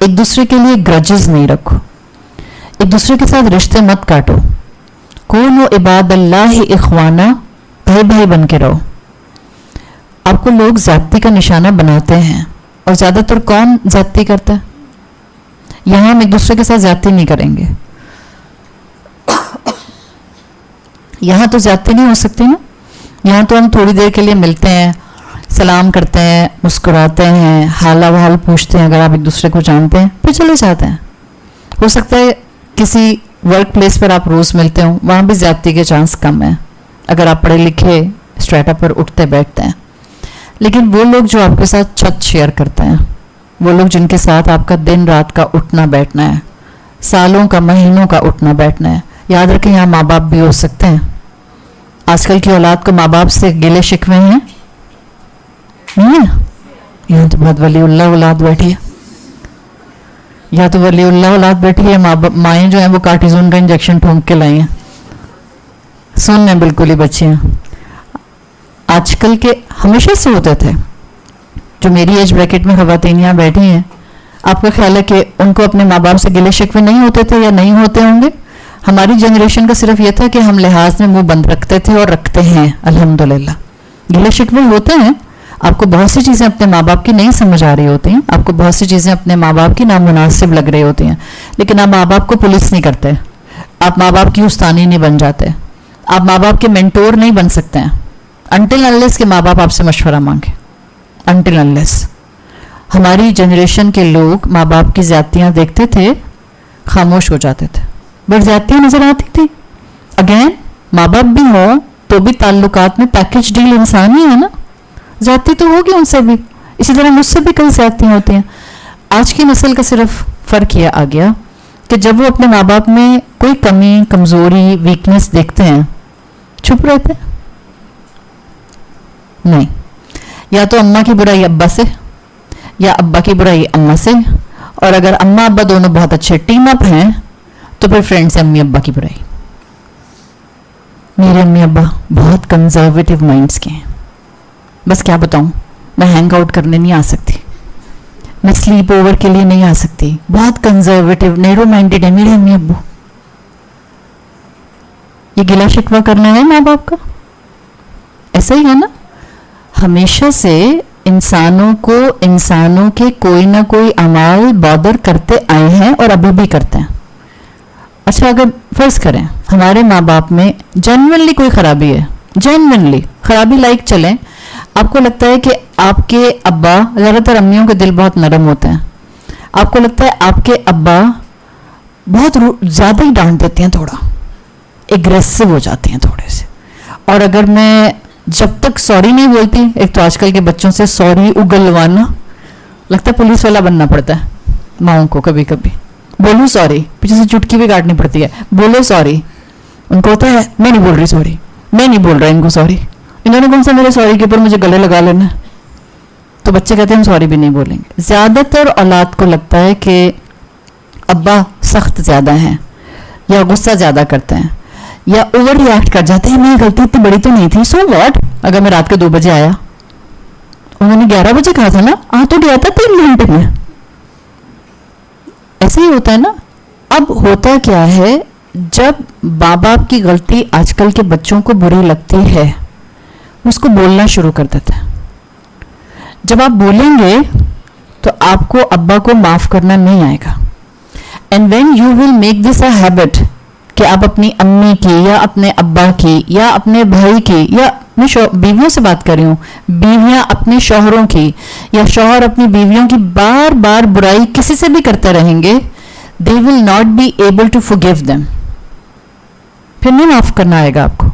ایک دوسرے کے لیے گرجز نہیں رکھو, ایک دوسرے کے ساتھ رشتے مت کاٹو, کونوا عباد اللہ اخوانا, بھائی بھائی بن کے رہو. آپ کو لوگ زیادتی کا نشانہ بناتے ہیں, اور زیادہ تر کون زیادتی کرتا ہے؟ یہاں ہم ایک دوسرے کے ساتھ زیادتی نہیں کریں گے, یہاں تو زیادتی نہیں ہو سکتی نا. یہاں تو ہم تھوڑی دیر کے لیے ملتے ہیں, سلام کرتے ہیں, مسکراتے ہیں, حال احوال پوچھتے ہیں اگر آپ ایک دوسرے کو جانتے ہیں, پھر چلے جاتے ہیں. ہو سکتا ہے کسی ورک پلیس پر آپ روز ملتے ہوں, وہاں بھی زیادتی کے چانس کم ہیں اگر آپ پڑھے لکھے اسٹریٹا پر اٹھتے بیٹھتے ہیں. لیکن وہ لوگ جو آپ کے ساتھ چھت شیئر کرتے ہیں, وہ لوگ جن کے ساتھ آپ کا دن رات کا اٹھنا بیٹھنا ہے, سالوں کا مہینوں کا اٹھنا بیٹھنا ہے, یاد رکھیں یہاں ماں باپ بھی ہو سکتے ہیں. آج کل کی اولاد کو ماں باپ سے گلے شکوے ہیں نہیں ہے؟ یہاں تو بہت ولی اللہ اولاد بیٹھی ہے, یا تو ولی اللہ اولاد بیٹھی ہے, مائیں جو ہیں وہ کارٹیزون کا انجیکشن ٹھونک کے لائی ہیں. سن رہے بالکل ہی بچے ہیں. آج کل کے ہمیشہ سے ہوتے تھے, جو میری ایج بریکٹ میں خواتین یہاں بیٹھی ہیں, آپ کا خیال ہے کہ ان کو اپنے ماں باپ سے گلے شکوے نہیں ہوتے تھے یا نہیں ہوتے ہوں گے؟ ہماری جنریشن کا صرف یہ تھا کہ ہم لحاظ میں منہ بند رکھتے تھے اور رکھتے ہیں الحمدللہ. گلے شکوے ہوتے ہیں, آپ کو بہت سی چیزیں اپنے ماں باپ کی نہیں سمجھ آ رہی ہوتی ہیں, آپ کو بہت سی چیزیں اپنے ماں باپ کی نامناسب لگ رہی ہوتی ہیں, لیکن آپ ماں باپ کو پولیس نہیں کرتے, آپ ماں باپ کی استانی نہیں بن جاتے, آپ ماں باپ کے مینٹور نہیں بن سکتے ہیں انٹل انلیس کہ ماں باپ آپ سے مشورہ مانگے. انٹل انلیس ہماری جنریشن کے لوگ ماں باپ کی زیادتیاں دیکھتے تھے, خاموش ہو جاتے تھے, بٹ زیادتیاں نظر آتی تھی. اگین ماں باپ بھی ہوں تو بھی تعلقات میں پیکج ڈیل انسان ہی ہے نا, زیادتی تو ہوگی ان سے بھی, اسی طرح مجھ سے بھی کئی زیادتیاں ہوتی ہیں. آج کی نسل کا صرف فرق یہ آ گیا کہ جب وہ اپنے ماں باپ میں کوئی کمی, کمزوری, ویکنس دیکھتے ہیں, چھپ رہتے ہیں. نہیں, یا تو اماں کی برائی ابا سے, یا ابا کی برائی اماں سے, اور اگر اماں ابا دونوں بہت اچھے ٹیم اپ ہیں تو پھر فرینڈ سے امی ابا کی برائی. میرے امی ابا بہت کنزرویٹو مائنڈس کے ہیں, بس کیا بتاؤں, میں ہینگ آؤٹ کرنے نہیں آ سکتی, میں سلیپ اوور کے لیے نہیں آ سکتی, بہت کنزرویٹو نیرو مائنڈیڈ ہے میرے امی ابو. یہ گلا شکوہ کرنا ہے ماں باپ کا؟ ایسا ہی ہے نا. ہمیشہ سے انسانوں کو انسانوں کے کوئی نہ کوئی اعمال بادر کرتے آئے ہیں اور ابھی بھی کرتے ہیں. اچھا, اگر فرض کریں ہمارے ماں باپ میں جینوئنلی کوئی خرابی ہے, جینوئنلی خرابی لائک چلیں, آپ کو لگتا ہے کہ آپ کے ابا, زیادہ تر امیوں کے دل بہت نرم ہوتے ہیں, آپ کو لگتا ہے آپ کے ابا بہت زیادہ ہی ڈانٹ دیتے ہیں, تھوڑا ایگریسو ہو جاتے ہیں تھوڑے سے, اور اگر میں جب تک سوری نہیں بولتی, ایک تو آج کل کے بچوں سے سوری اگلوانا لگتا ہے پولیس والا بننا پڑتا ہے ماؤں کو. کبھی کبھی بولو سوری, پیچھے سے چٹکی بھی کاٹنی پڑتی ہے, بولو سوری. ان کو ہوتا ہے میں نہیں بول رہی سوری, میں نہیں بول رہا ان کو سوری, انہوں نے کون سا میرے سوری کے اوپر مجھے گلے لگا لینا. تو بچے کہتے ہیں ہم سوری بھی نہیں بولیں گے. زیادہ تر اولاد کو لگتا ہے کہ ابا سخت زیادہ ہیں, یا غصہ زیادہ کرتے ہیں, یا اوور ری ایکٹ کر جاتے ہیں. میری غلطی اتنی بڑی تو نہیں تھی, سو واٹ, اگر میں رات کے 2 بجے آیا, انہوں نے 11 بجے کہا تھا نا, آ تو گیا تھا 3 گھنٹے میں. ایسے ہی ہوتا ہے نا. اب ہوتا کیا ہے, جب ماں باپ کی غلطی آج کل کے بچوں کو بری لگتی ہے, اس کو بولنا شروع کر دیتے ہیں. جب آپ بولیں گے تو آپ کو ابا کو معاف کرنا نہیں آئے گا. And when you will make this a habit کہ آپ اپنی امی کی, یا اپنے ابا کی, یا اپنے بھائی کی, یا میں بیویوں سے بات کر رہی ہوں, بیویاں اپنے شوہروں کی, یا شوہر اپنی بیویوں کی بار بار برائی کسی سے بھی کرتے رہیں گے, they will not be able to forgive them. پھر نہیں معاف کرنا آئے گا آپ کو.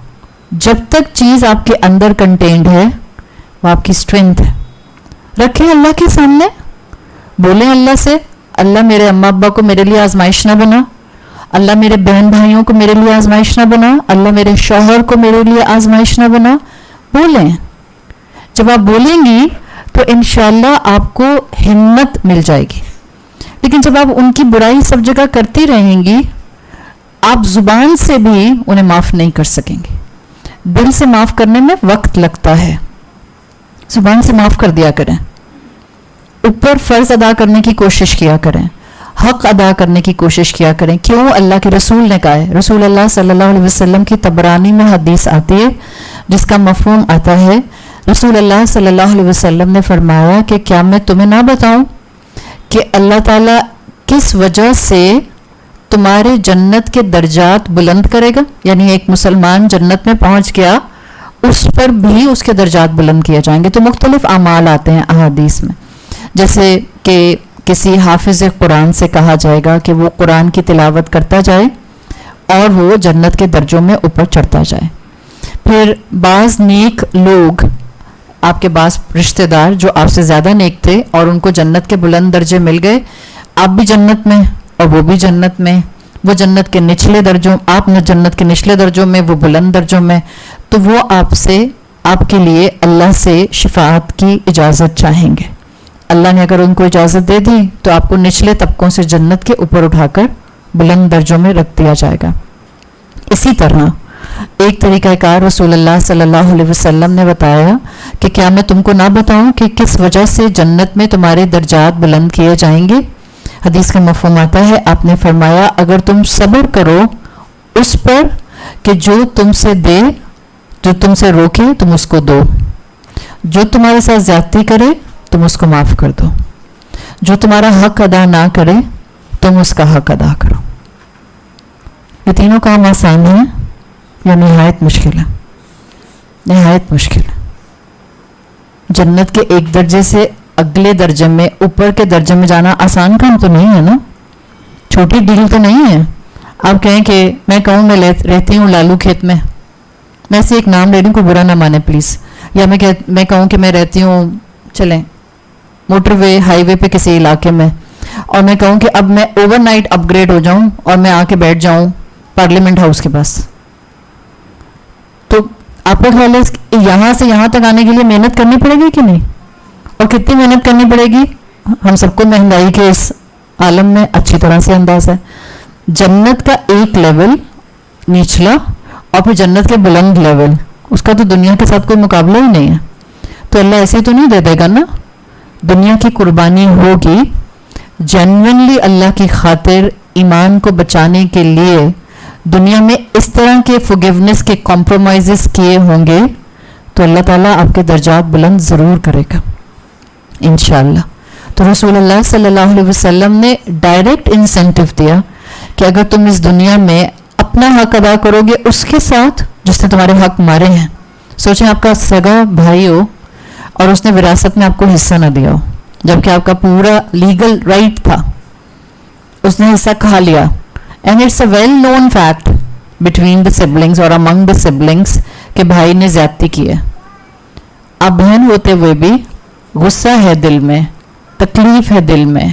جب تک چیز آپ کے اندر کنٹینڈ ہے, وہ آپ کی اسٹرینتھ ہے. رکھیں اللہ کے سامنے, بولیں اللہ سے, اللہ میرے اماں ابا کو میرے لیے آزمائش نہ بنا, اللہ میرے بہن بھائیوں کو میرے لیے آزمائش نہ بنا, اللہ میرے شوہر کو میرے لیے آزمائش نہ بنا. بولیں. جب آپ بولیں گی تو انشاءاللہ آپ کو ہمت مل جائے گی. لیکن جب آپ ان کی برائی سب جگہ کرتی رہیں گی, آپ زبان سے بھی انہیں معاف نہیں کر سکیں گے. دل سے معاف کرنے میں وقت لگتا ہے, زبان سے معاف کر دیا کریں. اوپر فرض ادا کرنے کی کوشش کیا کریں, حق ادا کرنے کی کوشش کیا کریں. کیوں؟ اللہ کے رسول نے کہا ہے. رسول اللہ صلی اللہ علیہ وسلم کی طبرانی میں حدیث آتی ہے جس کا مفہوم آتا ہے, رسول اللہ صلی اللہ علیہ وسلم نے فرمایا کہ کیا میں تمہیں نہ بتاؤں کہ اللہ تعالیٰ کس وجہ سے تمہارے جنت کے درجات بلند کرے گا. یعنی ایک مسلمان جنت میں پہنچ گیا, اس پر بھی اس کے درجات بلند کیے جائیں گے. تو مختلف اعمال آتے ہیں احادیث میں, جیسے کہ کسی حافظ قرآن سے کہا جائے گا کہ وہ قرآن کی تلاوت کرتا جائے اور وہ جنت کے درجوں میں اوپر چڑھتا جائے. پھر بعض نیک لوگ, آپ کے بعض رشتہ دار جو آپ سے زیادہ نیک تھے اور ان کو جنت کے بلند درجے مل گئے, آپ بھی جنت میں اور وہ بھی جنت میں, وہ جنت کے نچلے درجوں, آپ نے جنت کے نچلے درجوں میں, وہ بلند درجوں میں, تو وہ آپ کے لیے اللہ سے شفاعت کی اجازت چاہیں گے. اللہ نے اگر ان کو اجازت دے دی تو آپ کو نچلے طبقوں سے جنت کے اوپر اٹھا کر بلند درجوں میں رکھ دیا جائے گا. اسی طرح ایک طریقہ کار رسول اللہ صلی اللہ علیہ وسلم نے بتایا کہ کیا میں تم کو نہ بتاؤں کہ کس وجہ سے جنت میں تمہارے درجات بلند کیے جائیں گے. حدیث کا مفہوم آتا ہے, آپ نے فرمایا اگر تم صبر کرو اس پر کہ جو تم سے دے, جو تم سے روکے تم اس کو دو, جو تمہارے ساتھ زیادتی کرے تم اس کو معاف کر دو, جو تمہارا حق ادا نہ کرے تم اس کا حق ادا کرو. یہ تینوں کام آسان ہیں یا نہایت مشکل ہے؟ نہایت مشکل ہے. جنت کے ایک درجے سے اگلے درجے میں, اوپر کے درجے میں جانا آسان کام تو نہیں ہے نا, چھوٹی ڈیل تو نہیں ہے. آپ کہیں کہ میں کہوں میں رہتی ہوں لالو کھیت میں سے ایک نام لے لوں, کوئی برا نہ مانے پلیز, یا میں کہوں کہ میں رہتی ہوں چلیں موٹر وے ہائی وے پہ کسی علاقے میں, اور میں کہوں کہ اب میں اوور نائٹ اپ گریڈ ہو جاؤں اور میں آ کے بیٹھ جاؤں پارلیمنٹ ہاؤس کے پاس, تو آپ کا خیال ہے یہاں سے یہاں تک آنے کے لیے محنت کرنی پڑے گی کہ نہیں؟ اور کتنی محنت کرنی پڑے گی؟ ہم سب کو مہنگائی کے اس عالم میں اچھی طرح سے انداز ہے. جنت کا ایک لیول نچلا اور پھر جنت کے بلند لیول, اس کا تو دنیا کے ساتھ کوئی مقابلہ ہی نہیں ہے. تو اللہ ایسے تو نہیں دے دے گا نا, دنیا کی قربانی ہوگی, جینوئنلی اللہ کی خاطر ایمان کو بچانے کے لیے دنیا میں اس طرح کے فورگیونیس کے کمپرومائزز کیے ہوں گے تو اللہ تعالیٰ آپ کے درجات بلند ضرور کرے گا انشاءاللہ. تو رسول اللہ صلی اللہ علیہ وسلم نے ڈائریکٹ انسینٹیو دیا کہ اگر تم اس دنیا میں اپنا حق ادا کرو گے اس کے ساتھ جس نے تمہارے حق مارے ہیں. سوچیں آپ کا سگا بھائی ہو اور اس نے وراثت میں آپ کو حصہ نہ دیا ہو, جبکہ آپ کا پورا لیگل رائٹ تھا, اس نے حصہ کھا لیا. And it's a well known fact between the siblings اور امنگ دا سبلنگس کہ بھائی نے زیادتی کی ہے. آپ بہن ہوتے ہوئے بھی غصہ ہے دل میں, تکلیف ہے دل میں,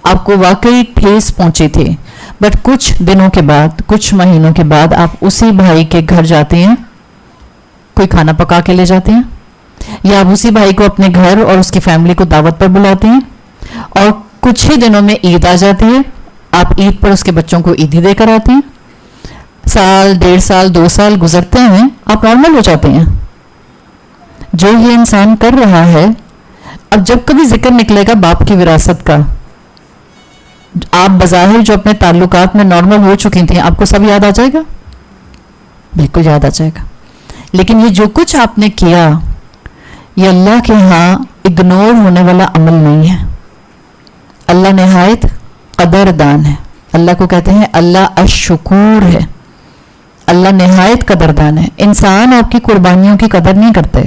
آپ کو واقعی ٹھیس پہنچی تھی, بٹ کچھ دنوں کے بعد, کچھ مہینوں کے بعد آپ اسی بھائی کے گھر جاتے ہیں, کوئی کھانا پکا کے لے جاتے ہیں, یا آپ اسی بھائی کو اپنے گھر اور اس کی فیملی کو دعوت پر بلاتے ہیں, اور کچھ ہی دنوں میں عید آ جاتی ہے, آپ عید پر اس کے بچوں کو عیدی دے کر آتے ہیں. سال, 1.5 سال, 2 سال گزرتے ہیں, آپ نارمل ہو جاتے ہیں. جو یہ انسان کر رہا ہے, اب جب کبھی ذکر نکلے گا باپ کی وراثت کا, آپ بظاہر جو اپنے تعلقات میں نارمل ہو چکی تھیں آپ کو سب یاد آ جائے گا, بالکل یاد آ جائے گا. لیکن یہ جو کچھ آپ نے کیا یہ اللہ کے ہاں اگنور ہونے والا عمل نہیں ہے. اللہ نہایت قدردان ہے. اللہ کو کہتے ہیں اللہ الشکور ہے, اللہ نہایت قدردان ہے. انسان آپ کی قربانیوں کی قدر نہیں کرتے,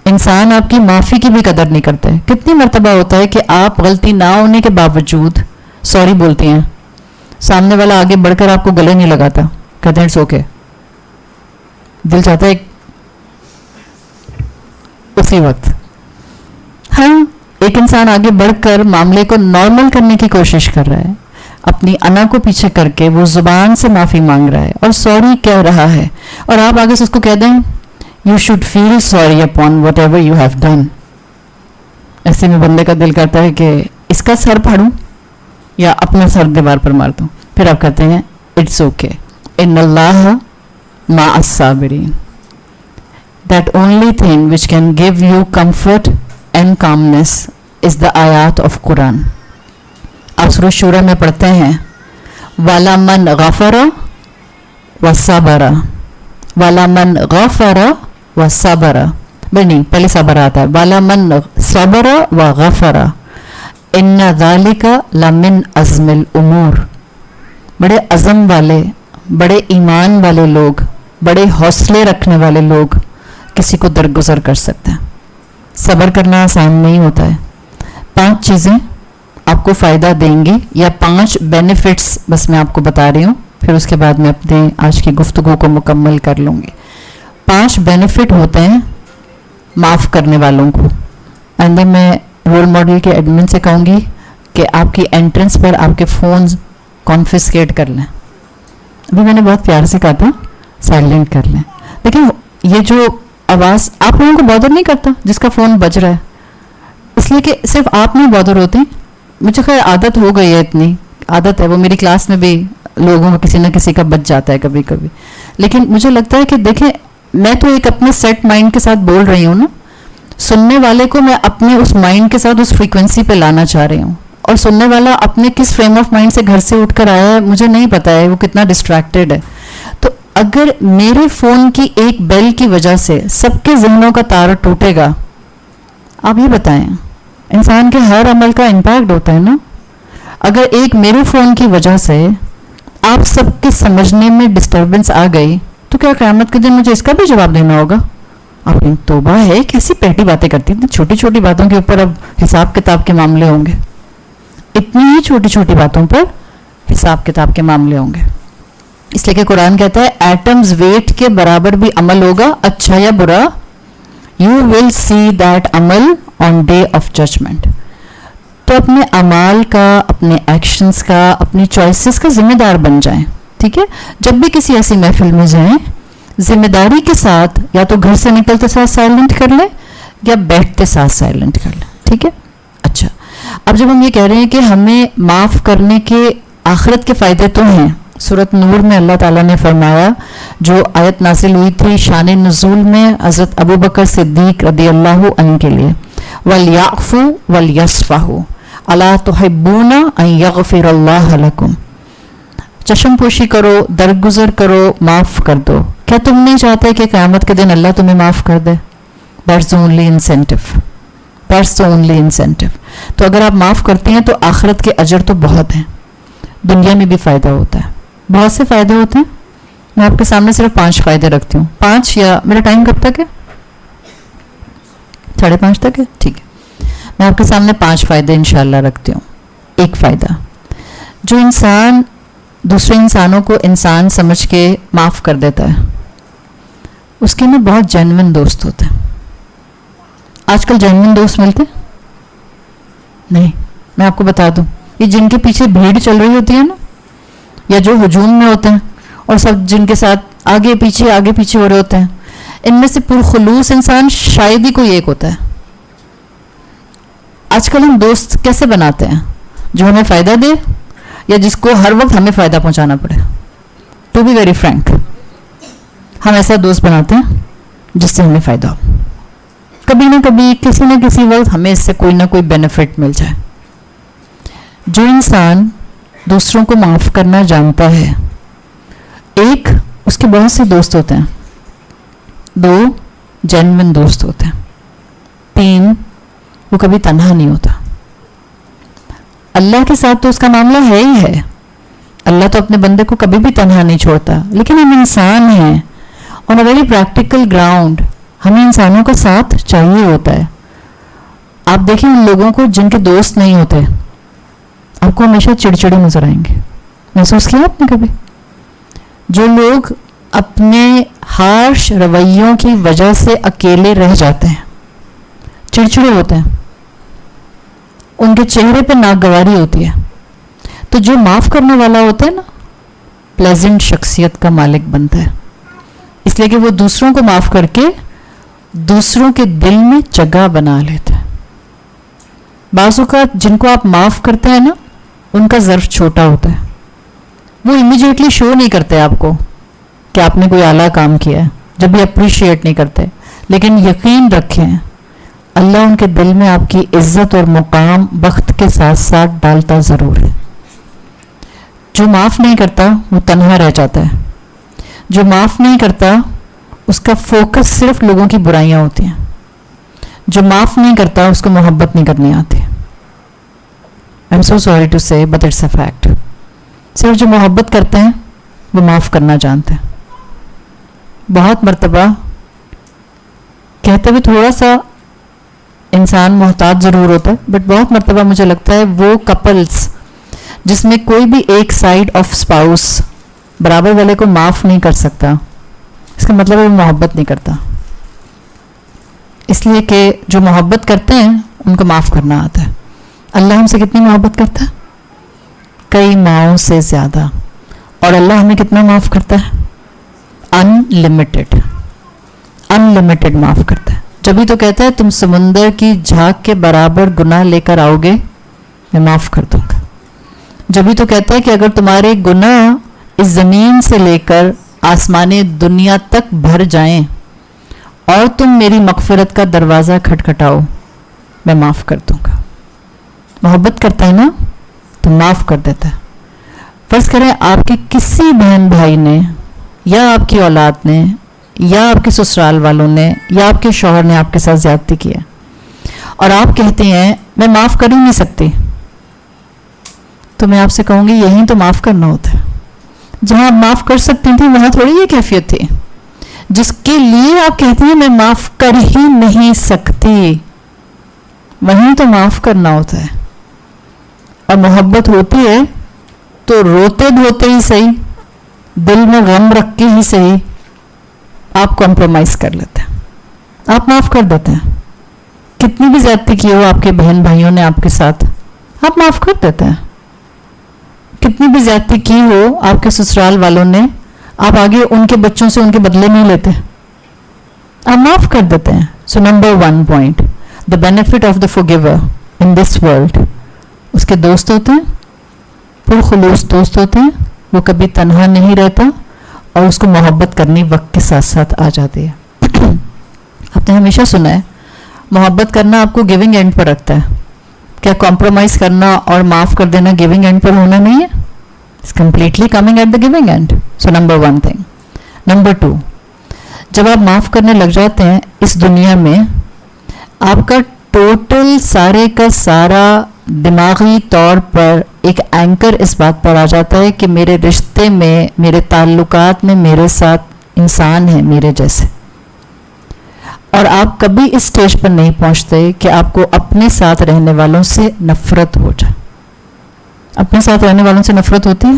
انسان آپ کی معافی کی بھی قدر نہیں کرتے. کتنی مرتبہ ہوتا ہے کہ آپ غلطی نہ ہونے کے باوجود سوری بولتی ہیں, سامنے والا آگے بڑھ کر آپ کو گلے نہیں لگاتا, کہتے ہیں اٹس اوکے. دل چاہتا ہے اسی وقت. ہاں, ایک انسان آگے بڑھ کر معاملے کو نارمل کرنے کی کوشش کر رہا ہے, اپنی انا کو پیچھے کر کے وہ زبان سے معافی مانگ رہا ہے اور سوری کہہ رہا ہے, اور آپ آگے سے اس کو کہہ دیں You should feel sorry upon whatever you have done. ایسے میں بندے کا دل کرتا ہے کہ اس کا سر پھاڑوں یا اپنا سر دیوار پر مار دوں. پھر آپ کہتے ہیں اٹس اوکے, ان اللہ مع الصابرین. That only thing which can give you comfort and calmness is the ayat of Quran. آپ سورۃ شورى میں پڑھتے ہیں وَلَمَنْ غَفَرَ وَصَبَرَ وَلَمَنْ غَفَرَ وَصَبَرَ نہیں پہلے صبر آتا ہے وَلَمَنْ صَبَرَ وَغَفَرَ إِنَّ ذَلِكَ لَمِنْ عَزْمِ الْأُمُورِ. بڑے عزم والے، بڑے ایمان والے لوگ، بڑے حوصلے رکھنے والے لوگ کسی کو درگزر کر سکتے ہیں. صبر کرنا آسان نہیں ہوتا ہے. 5 چیزیں آپ کو فائدہ دیں گی، یا 5 بینیفٹس بس میں آپ کو بتا رہی ہوں، پھر اس کے بعد میں اپنے آج کی گفتگو کو مکمل کر لوں گی. 5 بینیفٹ ہوتے ہیں معاف کرنے والوں کو. آئندہ میں رول ماڈل کے ایڈمن سے کہوں گی کہ آپ کی انٹرنس پر آپ کے فونز کانفسکیٹ کر لیں. ابھی میں نے بہت پیار سے کہا تھا سائلنٹ کر لیں. لیکن یہ جو آواز آپ لوگوں کو بادر نہیں کرتا جس کا فون بج رہا ہے، اس لیے کہ صرف آپ نہیں بادر ہوتے. مجھے خیر عادت ہو گئی ہے، اتنی عادت ہے، وہ میری کلاس میں بھی لوگوں کو کسی نہ کسی کا بچ جاتا ہے کبھی کبھی. لیکن مجھے لگتا ہے کہ دیکھیں میں تو ایک اپنے سیٹ مائنڈ کے ساتھ بول رہی ہوں نا، سننے والے کو میں اپنے اس مائنڈ کے ساتھ اس فریکوینسی پہ لانا چاہ رہی ہوں. اور سننے والا اپنے کس فریم آف مائنڈ سے گھر سے اٹھ کر آیا ہے مجھے نہیں پتا ہے، وہ کتنا ڈسٹریکٹڈ ہے. تو اگر میرے فون کی ایک بیل کی وجہ سے سب کے ذہنوں کا تار ٹوٹے گا، آپ یہ بتائیں، انسان کے ہر عمل کا امپیکٹ ہوتا ہے نا. اگر ایک میرے فون کی وجہ سے آپ سب کے سمجھنے میں ڈسٹربنس آ گئی تو کیا قیامت کے دن مجھے اس کا بھی جواب دینا ہوگا؟ آپ توبہ ہے، کیسی پیٹی باتیں کرتی ہیں. چھوٹی چھوٹی باتوں کے اوپر اب حساب کتاب کے معاملے ہوں گے، اتنی ہی چھوٹی چھوٹی باتوں پر حساب کتاب کے معاملے ہوں گے. اس لیے کہ قرآن کہتا ہے ایٹمز ویٹ کے برابر بھی عمل ہوگا، اچھا یا برا. یو ول سی دیٹ عمل آن ڈے آف ججمنٹ. تو اپنے اعمال کا، اپنے ایکشنز کا، اپنی چوائسز کا ذمہ دار بن جائیں. ٹھیک ہے، جب بھی کسی ایسی محفل میں جائیں ذمہ داری کے ساتھ یا تو گھر سے نکلتے ساتھ سائلنٹ کر لیں یا بیٹھتے ساتھ سائلنٹ کر لیں. ٹھیک ہے. اچھا، اب جب ہم یہ کہہ رہے ہیں کہ ہمیں معاف کرنے کے آخرت کے فائدے تو ہیں، سورۃ نور میں اللہ تعالیٰ نے فرمایا، جو آیت نازل ہوئی تھی شان نزول میں حضرت ابو بکر صدیق رضی اللہ عنہ کے لیے، وَلْيَعْفُوا وَلْيَصْفَحُوا أَلَا تُحِبُّونَ أَن يَغْفِرَ اللَّهُ لَكُمْ. چشم پوشی کرو، درگزر کرو، معاف کر دو. کیا تم نہیں چاہتے کہ قیامت کے دن اللہ تمہیں معاف کر دے؟ That's the only incentive. That's the only incentive. تو اگر آپ معاف کرتے ہیں تو آخرت کے اجر تو بہت ہیں، دنیا میں بھی فائدہ ہوتا ہے، بہت سے فائدے ہوتے ہیں. میں آپ کے سامنے صرف 5 فائدے رکھتی ہوں. 5 یا میرا ٹائم کب تک ہے؟ 5:30 تک ہے. ٹھیک ہے، میں آپ کے سامنے 5 فائدے انشاءاللہ رکھتی ہوں. ایک فائدہ، جو انسان دوسرے انسانوں کو انسان سمجھ کے معاف کر دیتا ہے اس کے نا بہت جینوئن دوست ہوتے ہیں. آج کل جینوئن دوست ملتے نہیں. میں آپ کو بتا دوں، یہ جن کے پیچھے بھیڑ چل رہی ہوتی ہے نا، یا جو ہجوم میں ہوتے ہیں اور سب جن کے ساتھ آگے پیچھے ہو رہے ہوتے ہیں، ان میں سے پرخلوص انسان شاید ہی کوئی ایک ہوتا ہے. آج کل ہم دوست کیسے بناتے ہیں؟ جو ہمیں فائدہ دے یا جس کو ہر وقت ہمیں فائدہ پہنچانا پڑے. ٹو بی ویری فرینک، ہم ایسا دوست بناتے ہیں جس سے ہمیں فائدہ ہو. کبھی نہ کبھی کسی نہ کسی وقت ہمیں اس سے کوئی نہ کوئی بینیفٹ مل جائے. جو انسان دوسروں کو معاف کرنا جانتا ہے، ایک اس کے بہت سے دوست ہوتے ہیں، 2 جینوئن دوست ہوتے ہیں، 3 وہ کبھی تنہا نہیں ہوتا. اللہ کے ساتھ تو اس کا معاملہ ہے ہی ہے، اللہ تو اپنے بندے کو کبھی بھی تنہا نہیں چھوڑتا. لیکن ہم انسان ہیں، آن اے ویری پریکٹیکل گراؤنڈ ہمیں انسانوں کا ساتھ چاہیے ہوتا ہے. آپ دیکھیں ان لوگوں کو جن کے دوست نہیں ہوتے، آپ کو ہمیشہ چڑچڑے نظر آئیں گے. محسوس کیا آپ نے کبھی؟ جو لوگ اپنے ہارش رویوں کی وجہ سے اکیلے رہ جاتے ہیں، چڑچڑے ہوتے ہیں، ان کے چہرے پہ ناگواری ہوتی ہے. تو جو معاف کرنے والا ہوتا ہے نا، پلیزنٹ شخصیت کا مالک بنتا ہے، اس لیے کہ وہ دوسروں کو معاف کر کے دوسروں کے دل میں جگہ بنا لیتا ہے. بعض اوقات جن کو آپ معاف کرتے ہیں نا، ان کا ظرف چھوٹا ہوتا ہے، وہ امیڈیٹلی شو نہیں کرتے آپ کو کہ آپ نے کوئی اعلیٰ کام کیا ہے، جب بھی اپریشیٹ نہیں کرتے. لیکن یقین رکھیں اللہ ان کے دل میں آپ کی عزت اور مقام وقت کے ساتھ ساتھ ڈالتا ضرور ہے. جو معاف نہیں کرتا وہ تنہا رہ جاتا ہے. جو معاف نہیں کرتا اس کا فوکس صرف لوگوں کی برائیاں ہوتی ہیں. جو معاف نہیں کرتا اس کو محبت نہیں کرنی آتی. I am so sorry to say but it's a fact. صرف جو محبت کرتے ہیں وہ معاف کرنا جانتے ہیں. بہت مرتبہ کہتے ہوئے تھوڑا سا انسان محتاط ضرور ہوتا ہے، بٹ بہت مرتبہ مجھے لگتا ہے وہ کپلز جس میں کوئی بھی ایک سائڈ آف اسپاؤس برابر والے کو معاف نہیں کر سکتا، اس کا مطلب ہے وہ محبت نہیں کرتا. اس لیے کہ جو محبت کرتے ہیں ان کو معاف کرنا آتا ہے. اللہ ہم سے کتنی محبت کرتا ہے؟ کئی ماؤں سے زیادہ. اور اللہ ہمیں کتنا معاف کرتا ہے؟ انلمیٹڈ معاف کرتا ہے. جبھی تو کہتا ہے تم سمندر کی جھاگ کے برابر گناہ لے کر آؤ گے میں معاف کر دوں گا. جبھی تو کہتا ہے کہ اگر تمہارے گناہ اس زمین سے لے کر آسمان دنیا تک بھر جائیں اور تم میری مغفرت کا دروازہ کھٹکھٹاؤ میں معاف کر دوں گا. محبت کرتا ہے نا تو معاف کر دیتا ہے. فرض کریں آپ کے کسی بہن بھائی نے یا آپ کی اولاد نے یا آپ کے سسرال والوں نے یا آپ کے شوہر نے آپ کے ساتھ زیادتی کی ہے اور آپ کہتے ہیں میں معاف کر ہی نہیں سکتی، تو میں آپ سے کہوں گی یہی تو معاف کرنا ہوتا ہے. جہاں آپ معاف کر سکتی تھیں وہاں تھوڑی یہ کیفیت تھی. جس کے لیے آپ کہتے ہیں میں معاف کر ہی نہیں سکتی، وہیں تو معاف کرنا ہوتا ہے. اور محبت ہوتی ہے تو روتے دھوتے ہی صحیح، دل میں غم رکھ کے ہی صحیح آپ کمپرومائز کر لیتے ہیں، آپ معاف کر دیتے ہیں. کتنی بھی زیادتی کی ہو آپ کے بہن بھائیوں نے آپ کے ساتھ، آپ معاف کر دیتے ہیں. کتنی بھی زیادتی کی ہو آپ کے سسرال والوں نے، آپ آگے ان کے بچوں سے ان کے بدلے نہیں لیتے، آپ معاف کر دیتے ہیں. So number 1 point, the benefit of the forgiver in this world. اس کے دوست ہوتے ہیں، پرخلوص دوست ہوتے ہیں، وہ کبھی تنہا نہیں رہتا اور اس کو محبت کرنی وقت کے ساتھ ساتھ آ جاتی ہے. آپ نے ہمیشہ سنا ہے محبت کرنا آپ کو گیونگ اینڈ پر رکھتا ہے. کیا کمپرومائز کرنا اور معاف کر دینا گیونگ اینڈ پر ہونا نہیں ہے؟ It's completely coming at the giving end. So number 1 thing. Number 2، جب آپ معاف کرنے لگ جاتے ہیں اس دنیا میں آپ کا ٹوٹل سارے کا سارا دماغی طور پر ایک اینکر اس بات پر آ جاتا ہے کہ میرے رشتے میں، میرے تعلقات میں میرے ساتھ انسان ہیں میرے جیسے. اور آپ کبھی اس سٹیج پر نہیں پہنچتے کہ آپ کو اپنے ساتھ رہنے والوں سے نفرت ہو جائے. اپنے ساتھ رہنے والوں سے نفرت ہوتی ہے؟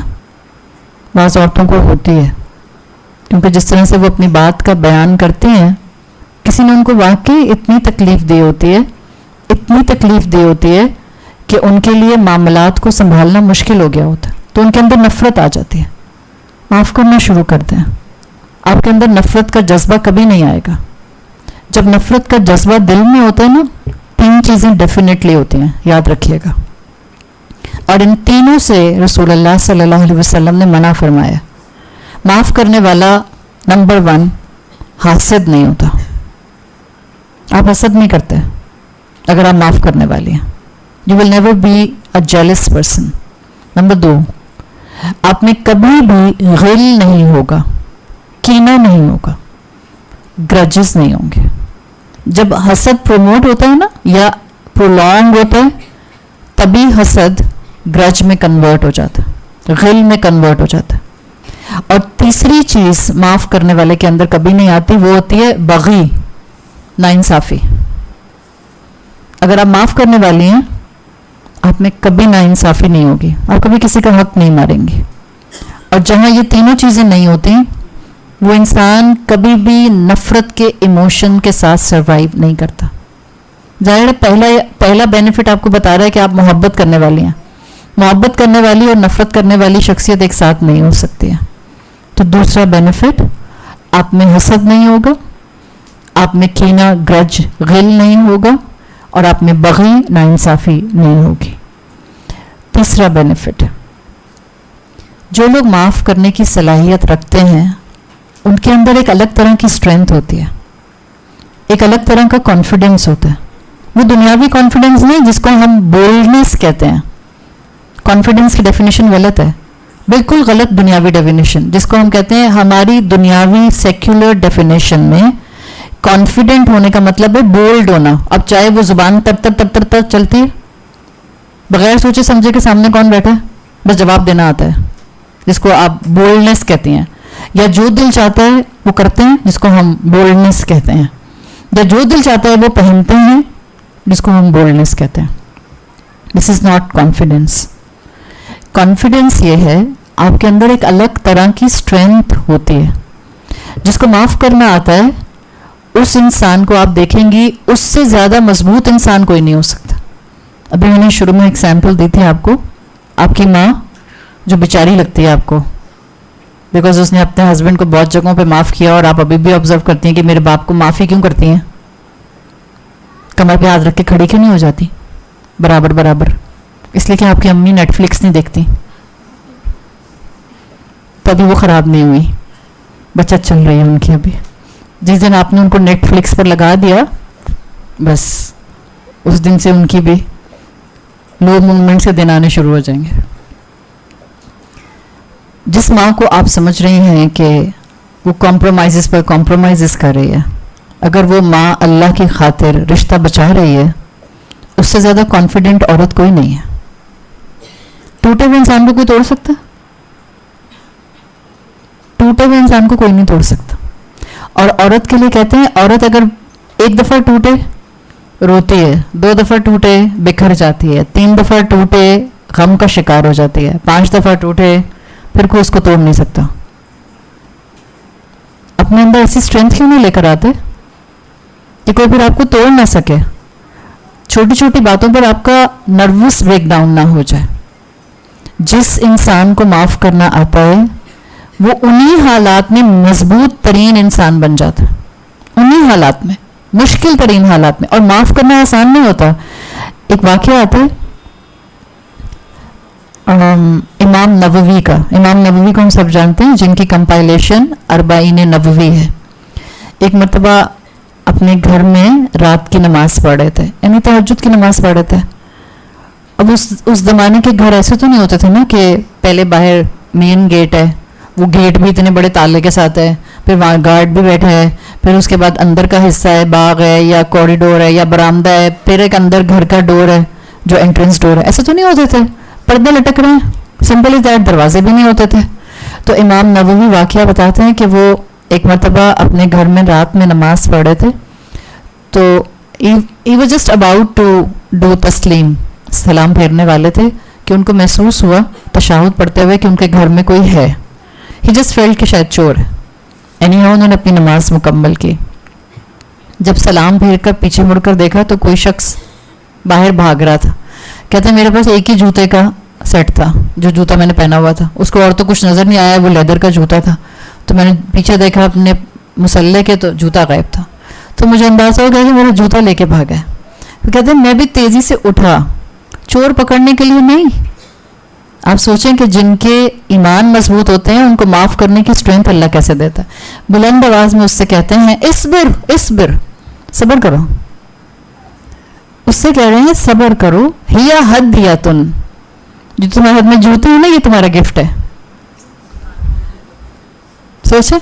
بعض عورتوں کو ہوتی ہے، کیونکہ جس طرح سے وہ اپنی بات کا بیان کرتے ہیں کسی نے ان کو واقعی اتنی تکلیف دی ہوتی ہے کہ ان کے لیے معاملات کو سنبھالنا مشکل ہو گیا ہوتا ہے، تو ان کے اندر نفرت آ جاتی ہے. معاف کرنا شروع کرتے ہیں. آپ کے اندر نفرت کا جذبہ کبھی نہیں آئے گا. جب نفرت کا جذبہ دل میں ہوتا ہے نا، 3 چیزیں ڈیفینیٹلی ہوتی ہیں، یاد رکھیے گا. اور ان تینوں سے رسول اللہ صلی اللہ علیہ وسلم نے منع فرمایا. معاف کرنے والا نمبر 1 حاسد نہیں ہوتا. آپ حسد نہیں کرتے اگر آپ معاف کرنے والی ہیں. You will never be a jealous person. Number 2، آپ میں کبھی بھی غل نہیں ہوگا، کینہ نہیں ہوگا، گرجز نہیں ہوں گے. جب حسد پروموٹ ہوتا ہے نا یا پرولونگ ہوتا ہے تبھی حسد گرج میں کنورٹ ہو جاتا ہے، غل میں کنورٹ ہو جاتا ہے. اور تیسری چیز معاف کرنے والے کے اندر کبھی نہیں آتی، وہ ہوتی ہے بغی، ناانصافی. اگر آپ معاف کرنے والی ہیں آپ میں کبھی ناانصافی نہیں ہوگی، آپ کبھی کسی کا حق نہیں ماریں گی. اور جہاں یہ تینوں چیزیں نہیں ہوتی وہ انسان کبھی بھی نفرت کے ایموشن کے ساتھ سروائیو نہیں کرتا. ظاہر ہے پہلا بینیفٹ آپ کو بتا رہا ہے کہ آپ محبت کرنے والی ہیں. محبت کرنے والی اور نفرت کرنے والی شخصیت ایک ساتھ نہیں ہو سکتی ہے. تو دوسرا بینیفٹ، آپ میں حسد نہیں ہوگا، آپ میں کینہ، گرج، غل نہیں ہوگا، اور آپ میں بغی، ناانصافی نہیں ہوگی. تیسرا بینیفٹ، جو لوگ معاف کرنے کی صلاحیت رکھتے ہیں ان کے اندر ایک الگ طرح کی اسٹرینتھ ہوتی ہے، ایک الگ طرح کا کانفیڈنس ہوتا ہے. وہ دنیاوی کانفیڈنس نہیں جس کو ہم بولڈنس کہتے ہیں. کانفیڈنس کی ڈیفینیشن غلط ہے, بالکل غلط دنیاوی ڈیفینیشن. جس کو ہم کہتے ہیں ہماری دنیاوی سیکولر ڈیفینیشن میں کانفیڈنٹ ہونے کا مطلب ہے بولڈ ہونا. اب چاہے وہ زبان تر چلتی ہے, بغیر سوچے سمجھے کے سامنے کون بیٹھا ہے, بس جواب دینا آتا ہے, جس کو آپ بولڈنس کہتی ہیں. یا جو دل چاہتا ہے وہ کرتے ہیں, جس کو ہم بولڈنس کہتے ہیں. یا جو دل چاہتا ہے وہ پہنتے ہیں, جس کو ہم بولڈنس کہتے ہیں. This is not confidence. Confidence یہ ہے آپ کے اندر ایک الگ طرح کی اسٹرینتھ ہوتی ہے. جس کو معاف کرنا آتا ہے اس انسان کو آپ دیکھیں گی اس سے زیادہ مضبوط انسان کوئی نہیں ہو سکتا. ابھی میں نے شروع میں ایگزامپل دی تھی آپ کو, آپ کی ماں جو بیچاری لگتی ہے آپ کو بیکاز اس نے اپنے ہسبینڈ کو بہت جگہوں پہ معاف کیا, اور آپ ابھی بھی آبزرو کرتی ہیں کہ میرے باپ کو معافی کیوں کرتی ہیں, کمر پہ ہاتھ رکھ کے کھڑی کیوں نہیں ہو جاتی برابر برابر؟ اس لیے کہ آپ کی امی نیٹ فلکس نہیں دیکھتی, تبھی وہ خراب نہیں ہوئی, بچت چل رہی ہے ان کی. ابھی جس دن آپ نے ان کو نیٹ فلکس پر لگا دیا, بس اس دن سے ان کی بھی لو موومنٹ سے دن آنے شروع ہو جائیں گے. جس ماں کو آپ سمجھ رہے ہیں کہ وہ کمپرومائزز پر کمپرومائزز کر رہی ہے, اگر وہ ماں اللہ کی خاطر رشتہ بچا رہی ہے, اس سے زیادہ کانفیڈنٹ عورت کوئی نہیں ہے. ٹوٹے ہوئے انسان کو کوئی توڑ سکتا؟ ٹوٹے ہوئے انسان کو کوئی نہیں توڑ سکتا. اور عورت کے لیے کہتے ہیں عورت اگر ایک دفعہ ٹوٹے روتی ہے, 2 دفعہ ٹوٹے بکھر جاتی ہے, 3 دفعہ ٹوٹے غم کا شکار ہو جاتی ہے, 5 دفعہ ٹوٹے پھر کوئی اس کو توڑ نہیں سکتا. اپنے اندر ایسی اسٹرینتھ کیوں نہیں لے کر آتے کہ کوئی پھر آپ کو توڑ نہ سکے, چھوٹی چھوٹی باتوں پر آپ کا نروس بریک ڈاؤن نہ ہو جائے. جس انسان کو معاف کرنا آتا ہے وہ انہی حالات میں مضبوط ترین انسان بن جاتا ہے, انہی حالات میں, مشکل ترین حالات میں. اور معاف کرنا آسان نہیں ہوتا. ایک واقعہ آتا ہے امام نووی کا. امام نووی کو ہم سب جانتے ہیں جن کی کمپائلیشن اربعین نووی ہے. ایک مرتبہ اپنے گھر میں رات کی نماز پڑھ رہے تھے, یعنی تہجد کی نماز پڑھ رہے تھے. اب اس زمانے کے گھر ایسے تو نہیں ہوتے تھے نا کہ پہلے باہر مین گیٹ ہے, وہ گیٹ بھی اتنے بڑے تالے کے ساتھ ہے, پھر وہاں گارڈ بھی بیٹھا ہے, پھر اس کے بعد اندر کا حصہ ہے, باغ ہے یا کوریڈور ہے یا برآمدہ ہے, پھر ایک اندر گھر کا ڈور ہے جو انٹرنس ڈور ہے. ایسے تو نہیں ہوتے تھے, پردے لٹک رہے ہیں, سمپل از دیٹ, دروازے بھی نہیں ہوتے تھے. تو امام نووی واقعہ بتاتے ہیں کہ وہ ایک مرتبہ اپنے گھر میں رات میں نماز پڑھ رہے تھے, تو he was just about to do تسلیم, سلام پھیرنے والے تھے کہ ان کو محسوس ہوا تشہد پڑھتے ہوئے کہ ان کے گھر میں کوئی ہے. he just felt کہ شاید چور ہے. anyhow انہوں نے اپنی نماز مکمل کی. جب سلام پھیر کر پیچھے مڑ کر دیکھا تو کوئی شخص باہر بھاگ رہا تھا. کہتے ہیں میرے پاس ایک ہی جوتے کا سیٹ تھا, جو جوتا میں نے پہنا ہوا تھا, اس کو اور تو کچھ نظر نہیں آیا, وہ لیدر کا جوتا تھا. تو میں نے پیچھے دیکھا اپنے مسلح کے, تو جوتا غائب تھا. تو مجھے اندازہ ہو گیا کہ میرا جوتا لے کے بھاگا ہے. تو کہتے ہیں میں بھی تیزی سے اٹھا, چور پکڑنے کے لیے نہیں. آپ سوچیں کہ جن کے ایمان مضبوط ہوتے ہیں ان کو معاف کرنے کی اسٹرینتھ اللہ کیسے دیتا ہے. بلند آواز میں اس سے کہتے ہیں اصبر اصبر, صبر کرو. اس سے کہہ رہے ہیں صبر کرو, ہیا ہدیۃ, جو تمہارے ہاتھ میں جوتے ہیں نا یہ تمہارا گفٹ ہے. سوچے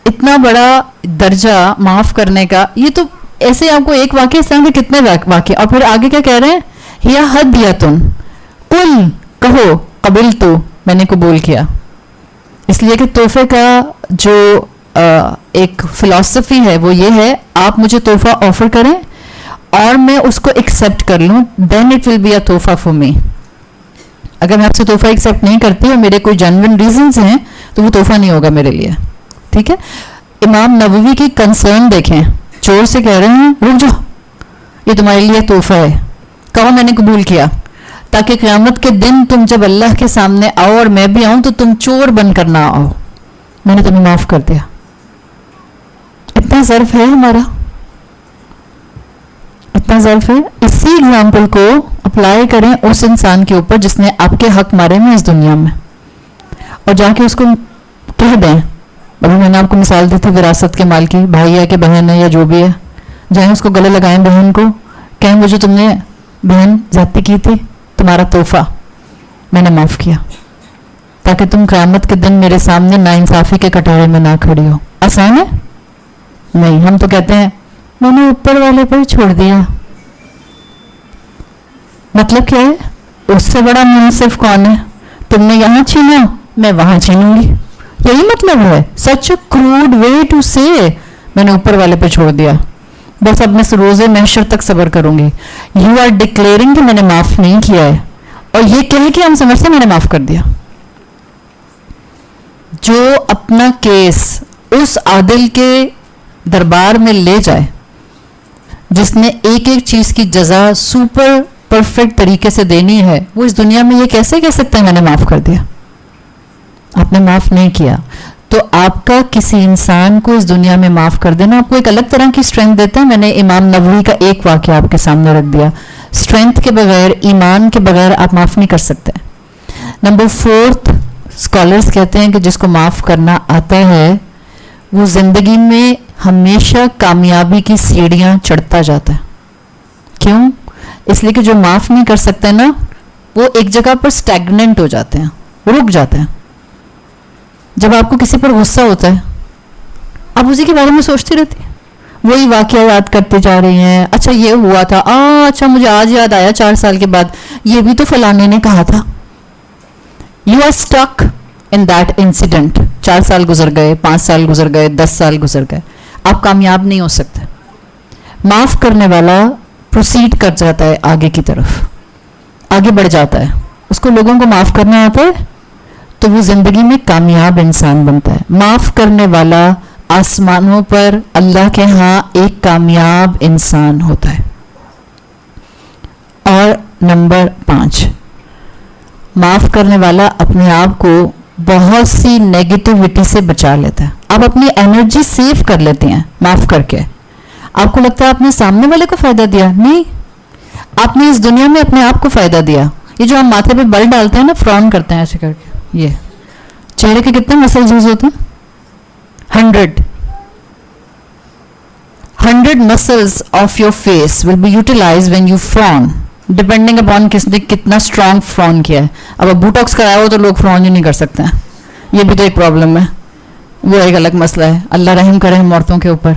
اتنا بڑا درجہ معاف کرنے کا. یہ تو ایسے آپ کو ایک واقعہ, اس طرح کے کتنے واقعے. اور پھر آگے کیا کہہ رہے ہیں, ہیا ہدیۃ, قل, کہو, قبلت, میں نے قبول کیا. اس لیے کہ تحفے کا جو ایک فلسفی ہے وہ یہ ہے, آپ مجھے تحفہ آفر کریں اور میں اس کو ایکسیپٹ کر لوں, دین اٹ ول بی اے تحفہ فار می. اگر میں آپ سے تحفہ ایکسیپٹ نہیں کرتی اور میرے کوئی جینوئن ریزنز ہیں تو وہ تحفہ نہیں ہوگا میرے لیے. ٹھیک ہے. امام نووی کی کنسرن دیکھیں, چور سے کہہ رہے ہیں رک جاؤ, یہ تمہارے لیے تحفہ ہے, کہو میں نے قبول کیا, تاکہ قیامت کے دن تم جب اللہ کے سامنے آؤ اور میں بھی آؤں تو تم چور بن کر نہ آؤ, میں نے تمہیں معاف کر دیا. اتنا ظرف ہے ہمارا, اتنا ظرف ہے. اسی ایگزامپل کو اپلائی کریں اس انسان کے اوپر جس نے آپ کے حق مارے میں اس دنیا میں, اور جا کے اس کو کہہ دیں. ابھی میں نے آپ کو مثال دی تھی وراثت کے مال کی, بھائی ہے کہ بہن ہے یا جو بھی ہے, جائیں اس کو گلے لگائیں بہن کو, کہیں وہ جو تم نے بہن زیادتی کی تھی تمہارا تحفہ میں نے معاف کیا, تاکہ تم قیامت کے دن میرے سامنے ناانصافی کے کٹورے میں نہ کھڑی ہو. آسان ہے؟ نہیں. ہم تو کہتے ہیں میں نے اوپر والے پر چھوڑ دیا. مطلب کیا ہے؟ اس سے بڑا منصف کون ہے؟ تم نے یہاں چھینا میں وہاں چھینوں گی, یہی مطلب ہے. سچ اے کروڈ وے ٹو سے میں نے اوپر والے پہ چھوڑ دیا, بس اب میں روزے محشر تک صبر کروں گی. یو آر ڈکلیئرنگ کہ میں نے معاف نہیں کیا ہے, اور یہ کہہ کہ ہم سمجھتے میں نے معاف کر دیا. جو اپنا کیس اس عادل کے دربار میں لے جائے جس نے ایک ایک چیز کی جزا سپر پرفیکٹ طریقے سے دینی ہے, وہ اس دنیا میں یہ کیسے کہہ سکتا ہے میں نے معاف کر دیا؟ آپ نے معاف نہیں کیا. تو آپ کا کسی انسان کو اس دنیا میں معاف کر دینا آپ کو ایک الگ طرح کی اسٹرینتھ دیتا ہے. میں نے امام نووی کا ایک واقعہ آپ کے سامنے رکھ دیا. اسٹرینتھ کے بغیر, ایمان کے بغیر آپ معاف نہیں کر سکتے. نمبر 4 اسکالرس کہتے ہیں کہ جس کو معاف کرنا آتا ہے وہ زندگی میں ہمیشہ کامیابی کی سیڑھیاں چڑھتا جاتا ہے. کیوں؟ اس لیے کہ جو معاف نہیں کر سکتے نا وہ ایک جگہ پر اسٹیگننٹ ہو جاتے ہیں, رک جاتے ہیں. جب آپ کو کسی پر غصہ ہوتا ہے آپ اسی کے بارے میں سوچتی رہتی ہیں, وہی واقعہ یاد کرتے جا رہی ہیں. اچھا یہ ہوا تھا, اچھا مجھے آج یاد آیا 4 سال کے بعد, یہ بھی تو فلانے نے کہا تھا. You are stuck in that incident. 4 سال گزر گئے, 5 سال گزر گئے, 10 سال گزر گئے, آپ کامیاب نہیں ہو سکتے. معاف کرنے والا پروسیڈ کر جاتا ہے آگے کی طرف, آگے بڑھ جاتا ہے. اس کو لوگوں کو معاف کرنا آتا ہے تو وہ زندگی میں کامیاب انسان بنتا ہے. معاف کرنے والا آسمانوں پر اللہ کے ہاں ایک کامیاب انسان ہوتا ہے. اور نمبر 5, معاف کرنے والا اپنے آپ کو بہت سی نیگیٹیوٹی سے بچا لیتا ہے. آپ اپنی انرجی سیو کر لیتے ہیں معاف کر کے. آپ کو لگتا ہے آپ نے سامنے والے کو فائدہ دیا, نہیں, آپ نے اس دنیا میں اپنے آپ کو فائدہ دیا. یہ جو ہم ماتھے پہ بل ڈالتے ہیں نا, فرون کرتے ہیں ایسے کر کے, یہ چہرے کے کتنے مسلز یوز ہوتے ہیں؟ 100 muscles of your face will be utilised when you frown, depending upon کس نے کتنا اسٹرانگ فرون کیا ہے. اب بوٹاکس کرایا ہو تو لوگ فرون ہی نہیں کر سکتے ہیں, یہ بھی تو ایک پرابلم ہے, وہ ایک الگ مسئلہ ہے. اللہ رحم کرے ہم عورتوں کے اوپر.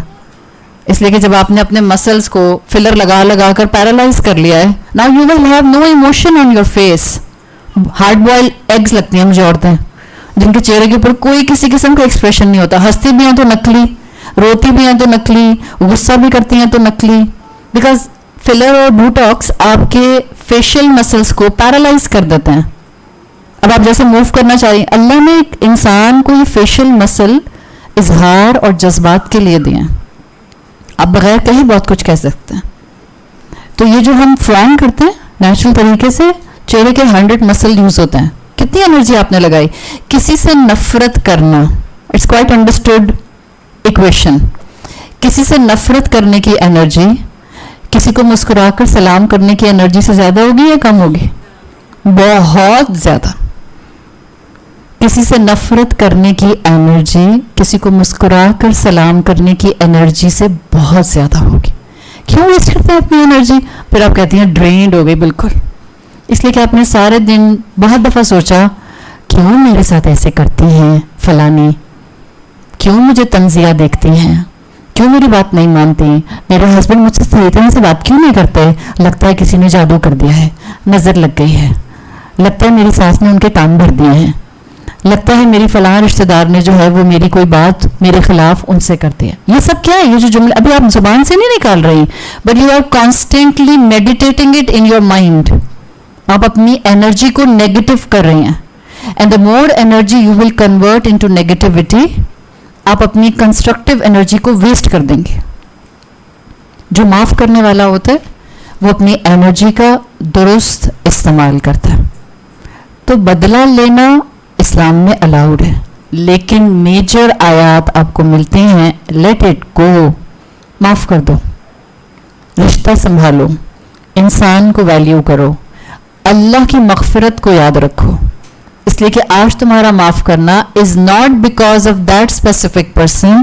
اس لیے کہ جب آپ نے اپنے مسلز کو فلر لگا لگا کر پیرالائز کر لیا ہے, now you will have no emotion on your face. Hard boiled eggs لگتی ہیں مجھے عورتیں جن کے چہرے کے اوپر کوئی کسی قسم کا ایکسپریشن نہیں ہوتا. ہنستی بھی ہیں تو نکلی, روتی بھی ہیں تو نکلی, غصہ بھی کرتی ہیں تو نکلی, بیکاز فلر اور بوٹاکس آپ کے فیشیل مسلز کو پیرالائز کر دیتے ہیں. اب آپ جیسے موو کرنا چاہیے, اللہ نے ایک انسان کو یہ فیشیل مسل اظہار اور جذبات کے لیے دیے ہیں. آپ بغیر کہیں بہت کچھ کہہ سکتے ہیں. تو یہ جو ہم فرون کرتے ہیں نیچرل طریقے سے, چہرے کے 100 مسل یوز ہوتے ہیں. کتنی انرجی آپ نے لگائی. کسی سے نفرت کرنا, اٹس کوائٹ انڈرسٹوڈ ایکویشن. کسی سے نفرت کرنے کی انرجی کسی کو مسکرا کر سلام کرنے کی انرجی سے زیادہ ہوگی یا کم ہوگی؟ بہت زیادہ. کسی سے نفرت کرنے کی انرجی کسی کو مسکرا کر سلام کرنے کی انرجی سے بہت زیادہ ہوگی. کیوں ویسٹ کرتے ہیں اپنی انرجی؟ پھر آپ کہتی ہیں ڈرینڈ ہو گئی. بالکل اس لیے کہ آپ نے سارے دن بہت دفعہ سوچا کیوں میرے ساتھ ایسے کرتی ہیں فلانی, کیوں مجھے تنزیہ دیکھتی ہیں, کیوں میری بات نہیں مانتی, میرے ہسبینڈ مجھ سے صحیح طرح سے بات کیوں نہیں کرتے, لگتا ہے کسی نے جادو کر دیا ہے, نظر لگ گئی ہے, لگتا ہے میری ساس نے ان کے کان بھر دیے ہیں, لگتا ہے میری فلاں رشتہ دار نے جو ہے وہ میری کوئی بات میرے خلاف ان سے کرتی ہے. یہ سب کیا ہے؟ یہ جو جملے ابھی آپ زبان سے نہیں نکال رہی, but you are constantly meditating it in your mind. آپ اپنی انرجی کو نیگیٹو کر رہی ہیں, and the more energy you will convert into negativity, آپ اپنی کنسٹرکٹیو انرجی کو ویسٹ کر دیں گے. جو معاف کرنے والا ہوتا ہے وہ اپنی انرجی کا درست استعمال کرتا ہے. تو بدلہ لینا اسلام میں الاؤڈ ہے, لیکن میجر آیات آپ کو ملتے ہیں لیٹ اٹ گو, معاف کر دو, رشتہ سنبھالو, انسان کو ویلیو کرو, اللہ کی مغفرت کو یاد رکھو. اس لیے کہ آج تمہارا معاف کرنا is not because of that specific person,